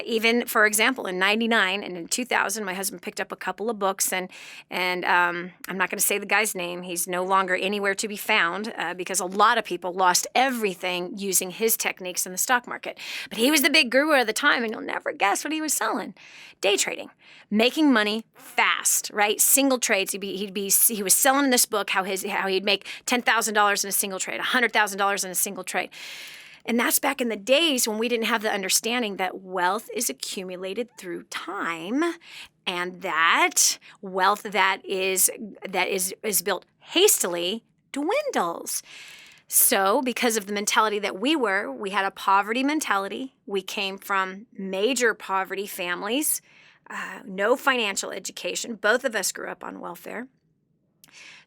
even, for example, in 99 and in 2000, my husband picked up a couple of books. And I'm not going to say the guy's name. He's no longer anywhere to be found because a lot of people lost everything using his techniques in the stock market. But he was the big guru at the time, and you'll never guess what he was selling. Day trading. Making money fast, right? Single trades. He was selling in this book how he'd make $10,000 in a single trade, $100,000 in a single trade. And that's back in the days when we didn't have the understanding that wealth is accumulated through time, and that wealth that is built hastily dwindles. So because of the mentality that we had a poverty mentality. We came from major poverty families, no financial education. Both of us grew up on welfare.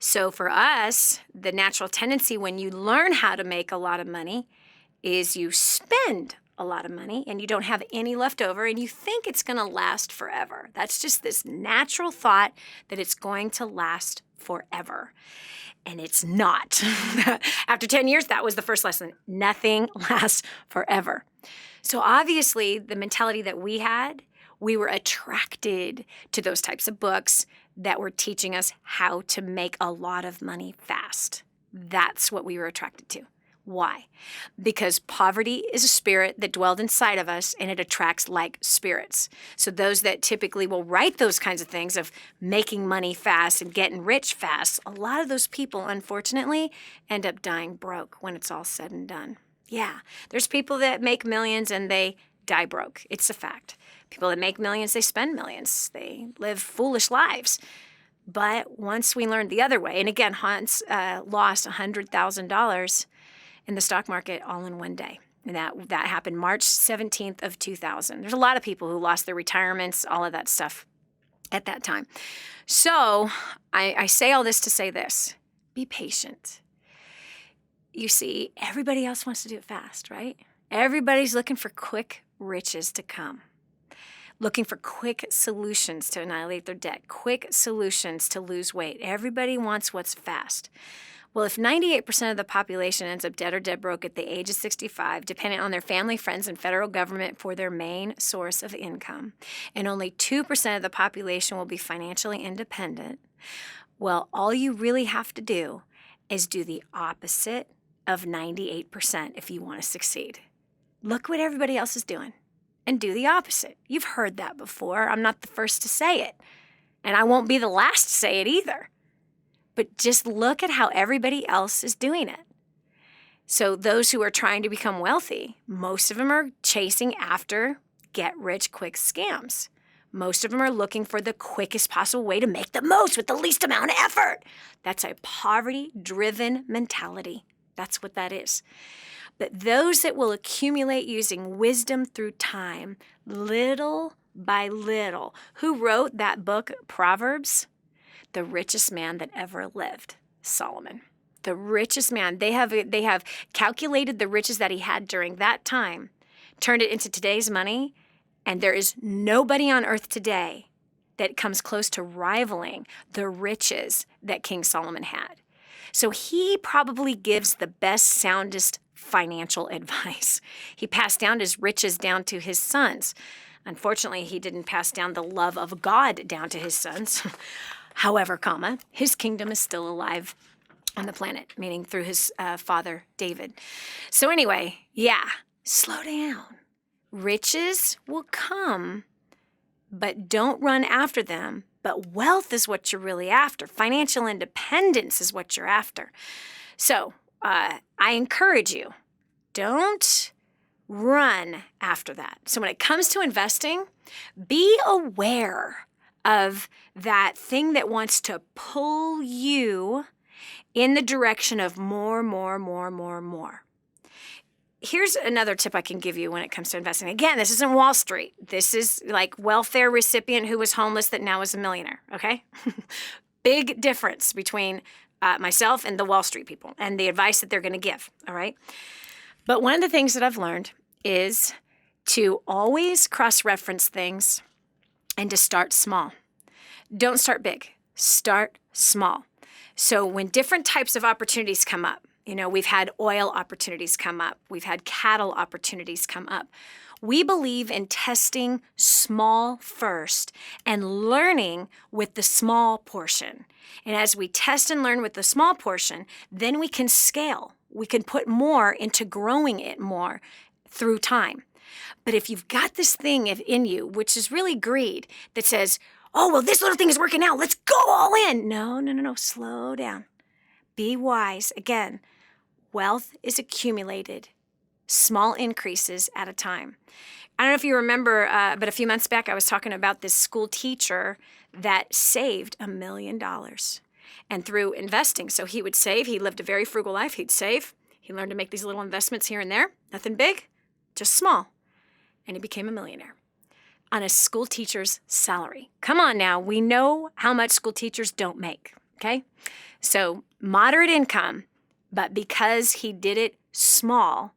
So for us, the natural tendency when you learn how to make a lot of money is you spend a lot of money and you don't have any left over and you think it's going to last forever. That's just this natural thought that it's going to last forever. And it's not. After 10 years, that was the first lesson. Nothing lasts forever. So obviously, the mentality that we had, we were attracted to those types of books that were teaching us how to make a lot of money fast. That's what we were attracted to. Why? Because poverty is a spirit that dwelled inside of us, and it attracts like spirits. So those that typically will write those kinds of things of making money fast and getting rich fast, a lot of those people, unfortunately, end up dying broke when it's all said and done. Yeah, there's people that make millions and they die broke. It's a fact. People that make millions, they spend millions. They live foolish lives. But once we learned the other way, and again, Hans lost $100,000 in the stock market all in one day. And that happened March 17th of 2000. There's a lot of people who lost their retirements, all of that stuff at that time. So I say all this to say this. Be patient. You see, everybody else wants to do it fast, right? Everybody's looking for quick riches to come. Looking for quick solutions to annihilate their debt, quick solutions to lose weight. Everybody wants what's fast. Well, if 98% of the population ends up dead or dead broke at the age of 65, dependent on their family, friends, and federal government for their main source of income, and only 2% of the population will be financially independent, well, all you really have to do is do the opposite of 98% if you want to succeed. Look what everybody else is doing. and do the opposite. You've heard that before. I'm not the first to say it, and I won't be the last to say it either. But just look at how everybody else is doing it. So those who are trying to become wealthy, most of them are chasing after get-rich-quick scams. Most of them are looking for the quickest possible way to make the most with the least amount of effort. That's a poverty-driven mentality. That's what that is. But those that will accumulate using wisdom through time, little by little. Who wrote that book, Proverbs? The richest man that ever lived, Solomon. The richest man. They have calculated the riches that he had during that time, turned it into today's money, and there is nobody on earth today that comes close to rivaling the riches that King Solomon had. So he probably gives the best, soundest financial advice. He passed down his riches down to his sons. Unfortunately, he didn't pass down the love of God down to his sons. However, his kingdom is still alive on the planet, meaning through his father, David. So anyway, slow down. Riches will come, but don't run after them. But wealth is what you're really after. Financial independence is what you're after. So I encourage you, don't run after that. So when it comes to investing, be aware of that thing that wants to pull you in the direction of more. Here's another tip I can give you when it comes to investing. Again, this isn't Wall Street. This is like welfare recipient who was homeless that now is a millionaire, okay? Big difference between myself and the Wall Street people and the advice that they're going to give, all right? But one of the things that I've learned is to always cross-reference things and to start small. Don't start big. Start small. So when different types of opportunities come up, we've had oil opportunities come up. We've had cattle opportunities come up. We believe in testing small first and learning with the small portion. And as we test and learn with the small portion, then we can scale. We can put more into growing it more through time. But if you've got this thing in you, which is really greed, that says, oh, well, this little thing is working out, let's go all in. No, slow down. Be wise. Again, wealth is accumulated, small increases at a time. I don't know if you remember, but a few months back, I was talking about this school teacher that saved $1 million. And through investing, so he would save. He lived a very frugal life. He'd save. He learned to make these little investments here and there. Nothing big, just small. And he became a millionaire on a school teacher's salary. Come on now. We know how much school teachers don't make, okay? So moderate income, but because he did it small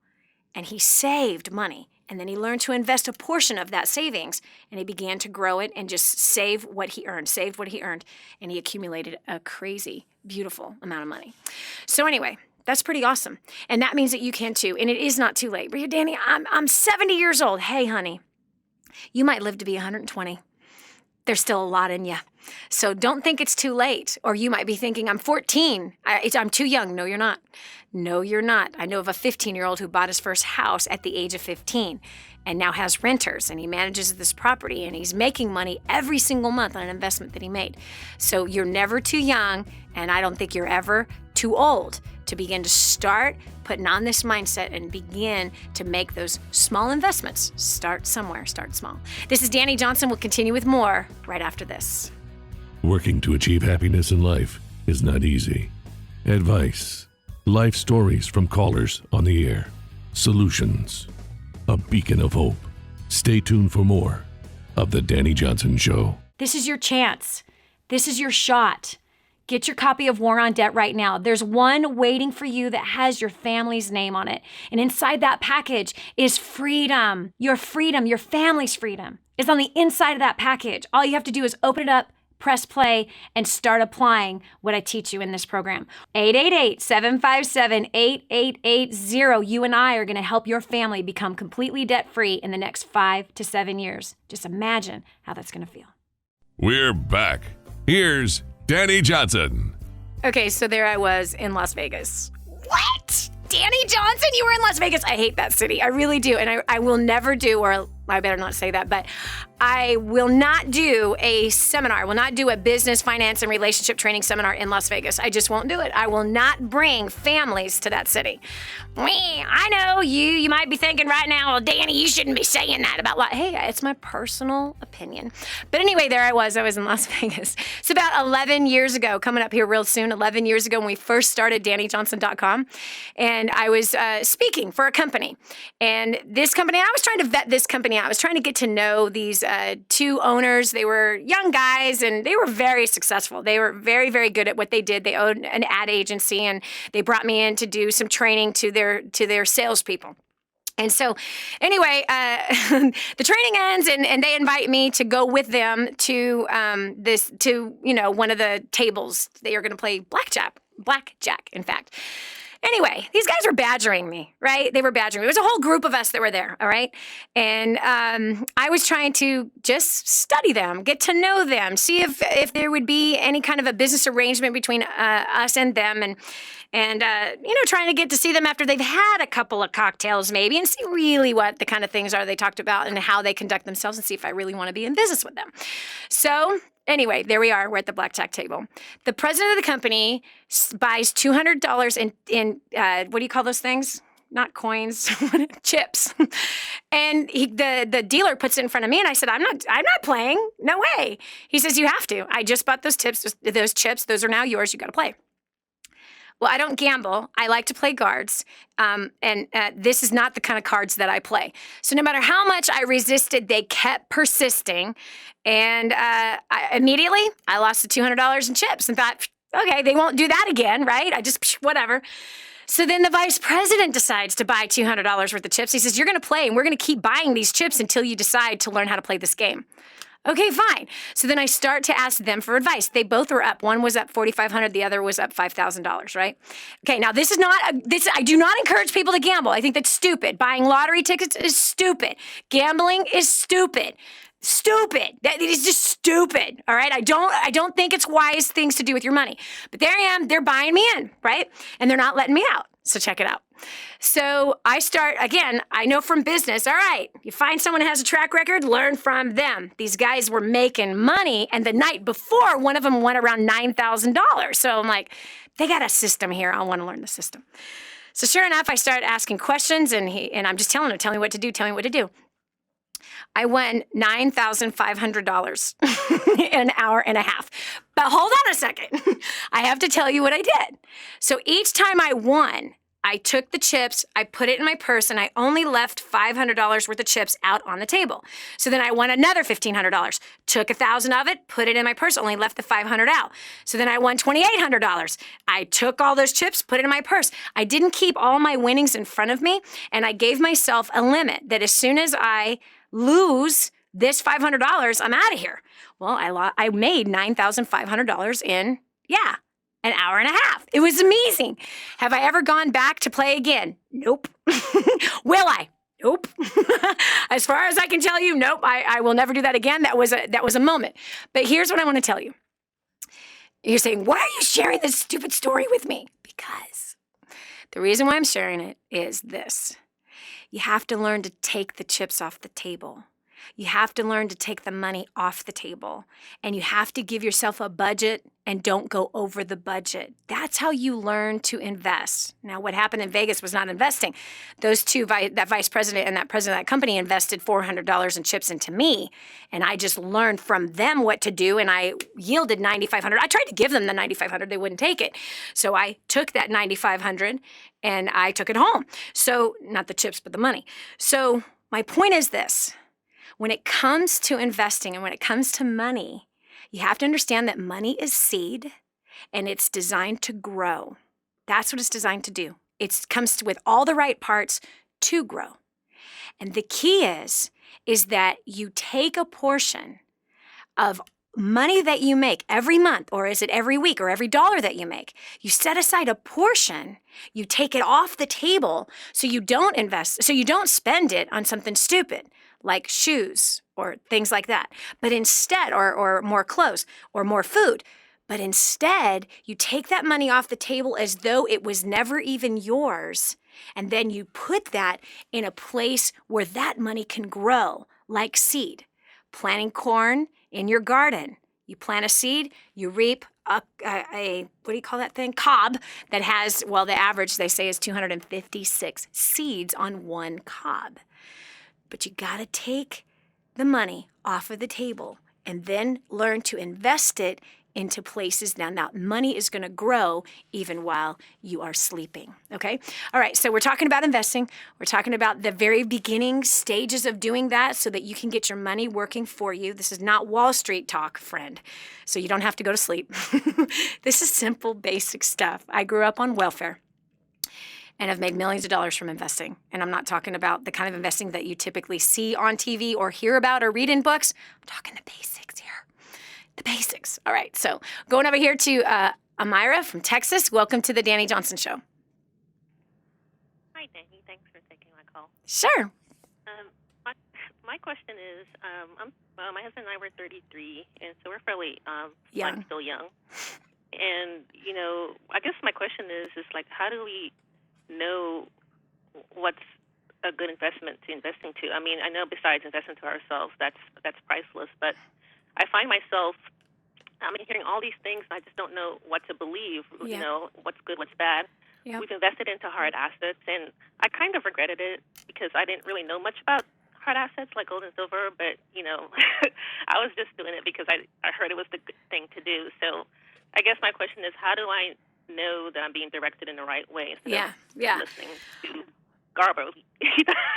and he saved money, and then he learned to invest a portion of that savings, and he began to grow it and just saved what he earned, and he accumulated a crazy, beautiful amount of money. So anyway, that's pretty awesome. And that means that you can too, and it is not too late. But Dani, I'm 70 years old. Hey, honey, you might live to be 120. There's still a lot in you. So don't think it's too late. Or you might be thinking, I'm 14. I'm too young. No, you're not. No, you're not. I know of a 15-year-old who bought his first house at the age of 15 and now has renters, and he manages this property, and he's making money every single month on an investment that he made. So you're never too young, and I don't think you're ever too old to begin to start putting on this mindset and begin to make those small investments. Start somewhere. Start small. This is Dani Johnson. We'll continue with more right after this. Working to achieve happiness in life is not easy. Advice, life stories from callers on the air, solutions, a beacon of hope. Stay tuned for more of The Dani Johnson Show. This is your chance. This is your shot. Get your copy of War on Debt right now. There's one waiting for you that has your family's name on it. And inside that package is freedom. Your family's freedom is on the inside of that package. All you have to do is open it up, press play, and start applying what I teach you in this program. 888-757-8880. You and I are going to help your family become completely debt-free in the next 5 to 7 years. Just imagine how that's going to feel. We're back. Here's Dani Johnson. Okay, so there I was in Las Vegas. What? Dani Johnson? You were in Las Vegas? I hate that city. I really do. And I will never do, or I better not say that, but I will not do a seminar. I will not do a business, finance, and relationship training seminar in Las Vegas. I just won't do it. I will not bring families to that city. I know you might be thinking right now, well, Dani, you shouldn't be saying that about hey, it's my personal opinion. But anyway, there I was in Las Vegas. It's about 11 years ago, coming up here real soon, 11 years ago when we first started DaniJohnson.com. And I was speaking for a company. And this company, I was trying to vet this company out. I was trying to get to know these two owners. They were young guys and they were very successful. They were very, very good at what they did. They owned an ad agency and they brought me in to do some training to their salespeople. And so anyway, the training ends and they invite me to go with them to one of the tables. They are going to play blackjack, in fact. Anyway, these guys were badgering me, right? They were badgering me. There was a whole group of us that were there, all right? And I was trying to just study them, get to know them, see if there would be any kind of a business arrangement between us and them, and trying to get to see them after they've had a couple of cocktails maybe and see really what the kind of things are they talked about and how they conduct themselves and see if I really want to be in business with them. So anyway, there we are. We're at the blackjack table. The president of the company buys $200 in what do you call those things? Not coins, chips. And the dealer puts it in front of me, and I said, "I'm not playing. No way." He says, "You have to. I just bought those chips. Those are now yours. You got to play." Well, I don't gamble. I like to play cards, and this is not the kind of cards that I play. So no matter how much I resisted, they kept persisting, and immediately I lost the $200 in chips and thought, okay, they won't do that again, right? I just, whatever. So then the vice president decides to buy $200 worth of chips. He says, "You're going to play, and we're going to keep buying these chips until you decide to learn how to play this game." Okay, fine. So then I start to ask them for advice. They both were up. One was up $4,500. The other was up $5,000, right? Okay, now this is not, I do not encourage people to gamble. I think that's stupid. Buying lottery tickets is stupid. Gambling is stupid. Stupid. That is just stupid. All right. I don't think it's wise things to do with your money. But there I am. They're buying me in, right? And they're not letting me out. So check it out. So I start, again, I know from business, all right, you find someone who has a track record, learn from them. These guys were making money, and the night before, one of them won around $9,000. So I'm like, they got a system here. I want to learn the system. So sure enough, I started asking questions, and I'm just telling him, tell me what to do. I won $9,500 in an hour and a half. But hold on a second. I have to tell you what I did. So each time I won, I took the chips, I put it in my purse, and I only left $500 worth of chips out on the table. So then I won another $1,500, took $1,000 of it, put it in my purse, only left the $500 out. So then I won $2,800. I took all those chips, put it in my purse. I didn't keep all my winnings in front of me, and I gave myself a limit that as soon as I lose this $500, I'm out of here. Well, I made $9,500 in, an hour and a half. It was amazing. Have I ever gone back to play again? Nope. Will I? Nope. As far as I can tell you, nope. I will never do that again. That was a moment. But here's what I want to tell you. You're saying, why are you sharing this stupid story with me? Because the reason why I'm sharing it is this. You have to learn to take the chips off the table. You have to learn to take the money off the table. And you have to give yourself a budget and don't go over the budget. That's how you learn to invest. Now, what happened in Vegas was not investing. Those two, that vice president and that president of that company, invested $400 in chips into me. And I just learned from them what to do. And I yielded $9,500. I tried to give them the $9,500. They wouldn't take it. So I took that $9,500 and I took it home. So not the chips, but the money. So my point is this. When it comes to investing and when it comes to money, you have to understand that money is seed and it's designed to grow. That's what it's designed to do. It comes with all the right parts to grow. And the key is that you take a portion of money that you make every month, or is it every week or every dollar that you make? You set aside a portion, you take it off the table so you don't invest, so you don't spend it on something stupid like shoes or things like that. But instead, or more clothes or more food. But instead, you take that money off the table as though it was never even yours. And then you put that in a place where that money can grow, like seed. Planting corn in your garden. You plant a seed, you reap a what do you call that thing? Cob that has, well, the average they say is 256 seeds on one cob. But you got to take the money off of the table and then learn to invest it into places. Now money is going to grow even while you are sleeping, okay? All right, so we're talking about investing. We're talking about the very beginning stages of doing that so that you can get your money working for you. This is not Wall Street talk, friend, so you don't have to go to sleep. This is simple, basic stuff. I grew up on welfare and have made millions of dollars from investing. And I'm not talking about the kind of investing that you typically see on TV or hear about or read in books. I'm talking the basics here. The basics. All right, so going over here to Amira from Texas. Welcome to the Dani Johnson Show. Hi, Dani. Thanks for taking my call. Sure. My question is, my husband and I were 33, and so we're fairly young. Like, still young. And, you know, I guess my question is like, how do we know what's a good investment to invest into? I mean, I know besides investing to ourselves, that's priceless, but I find myself, hearing all these things, and I just don't know what to believe, you know, what's good, what's bad. Yep. We've invested into hard assets, and I kind of regretted it because I didn't really know much about hard assets like gold and silver, but, you know, I was just doing it because I heard it was the good thing to do. So I guess my question is, how do I know that I'm being directed in the right way instead of listening to garbo?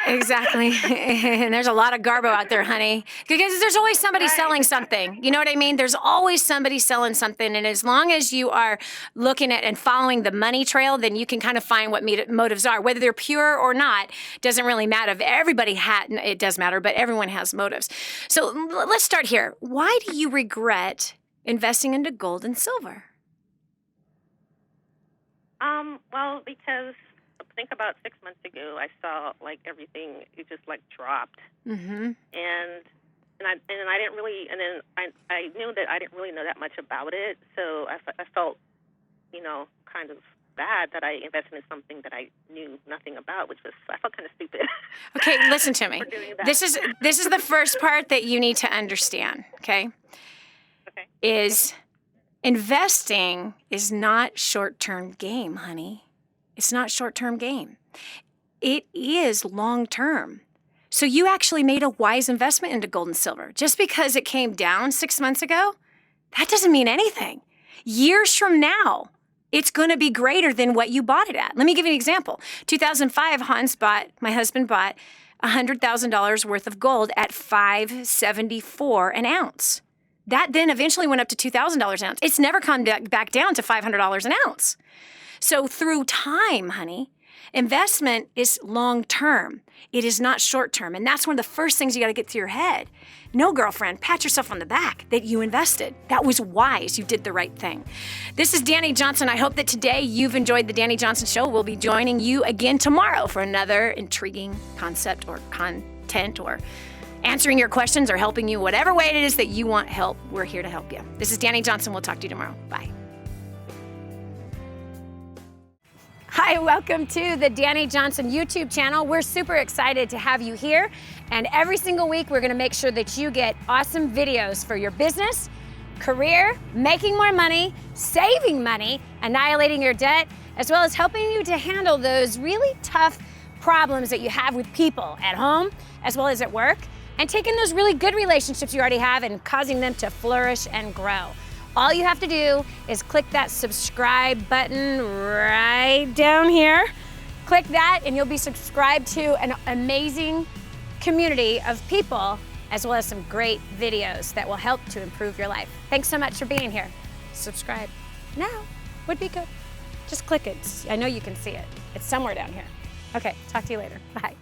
Exactly. And there's a lot of garbo out there, honey, because there's always somebody selling something. You know what I mean? There's always somebody selling something. And as long as you are looking at and following the money trail, then you can kind of find what motives are. Whether they're pure or not doesn't really matter. It does matter, but everyone has motives. So let's start here. Why do you regret investing into gold and silver? Well, because think about 6 months ago, I saw like everything, it just like dropped. Mm-hmm. And I didn't really, and then I knew that I didn't really know that much about it. So I felt, you know, kind of bad that I invested in something that I knew nothing about, I felt kind of stupid. Okay, listen to me. This is the first part that you need to understand, okay? Okay. Is investing is not short-term game, honey. It's not short-term game. It is long-term. So you actually made a wise investment into gold and silver. Just because it came down 6 months ago, that doesn't mean anything. Years from now, it's going to be greater than what you bought it at. Let me give you an example. 2005, my husband bought $100,000 worth of gold at $574 an ounce. That then eventually went up to $2,000 an ounce. It's never come back down to $500 an ounce. So through time, honey, investment is long-term. It is not short-term. And that's one of the first things you got to get through your head. No, girlfriend, pat yourself on the back that you invested. That was wise. You did the right thing. This is Dani Johnson. I hope that today you've enjoyed the Dani Johnson Show. We'll be joining you again tomorrow for another intriguing concept or content or answering your questions or helping you whatever way it is that you want help. We're here to help you. This is Dani Johnson. We'll talk to you tomorrow. Bye. Hi, welcome to the Dani Johnson YouTube channel. We're super excited to have you here. And every single week, we're gonna make sure that you get awesome videos for your business, career, making more money, saving money, annihilating your debt, as well as helping you to handle those really tough problems that you have with people at home, as well as at work, and taking those really good relationships you already have and causing them to flourish and grow. All you have to do is click that subscribe button right down here. Click that and you'll be subscribed to an amazing community of people as well as some great videos that will help to improve your life. Thanks so much for being here. Subscribe now would be good. Just click it. I know you can see it. It's somewhere down here. Okay, talk to you later. Bye.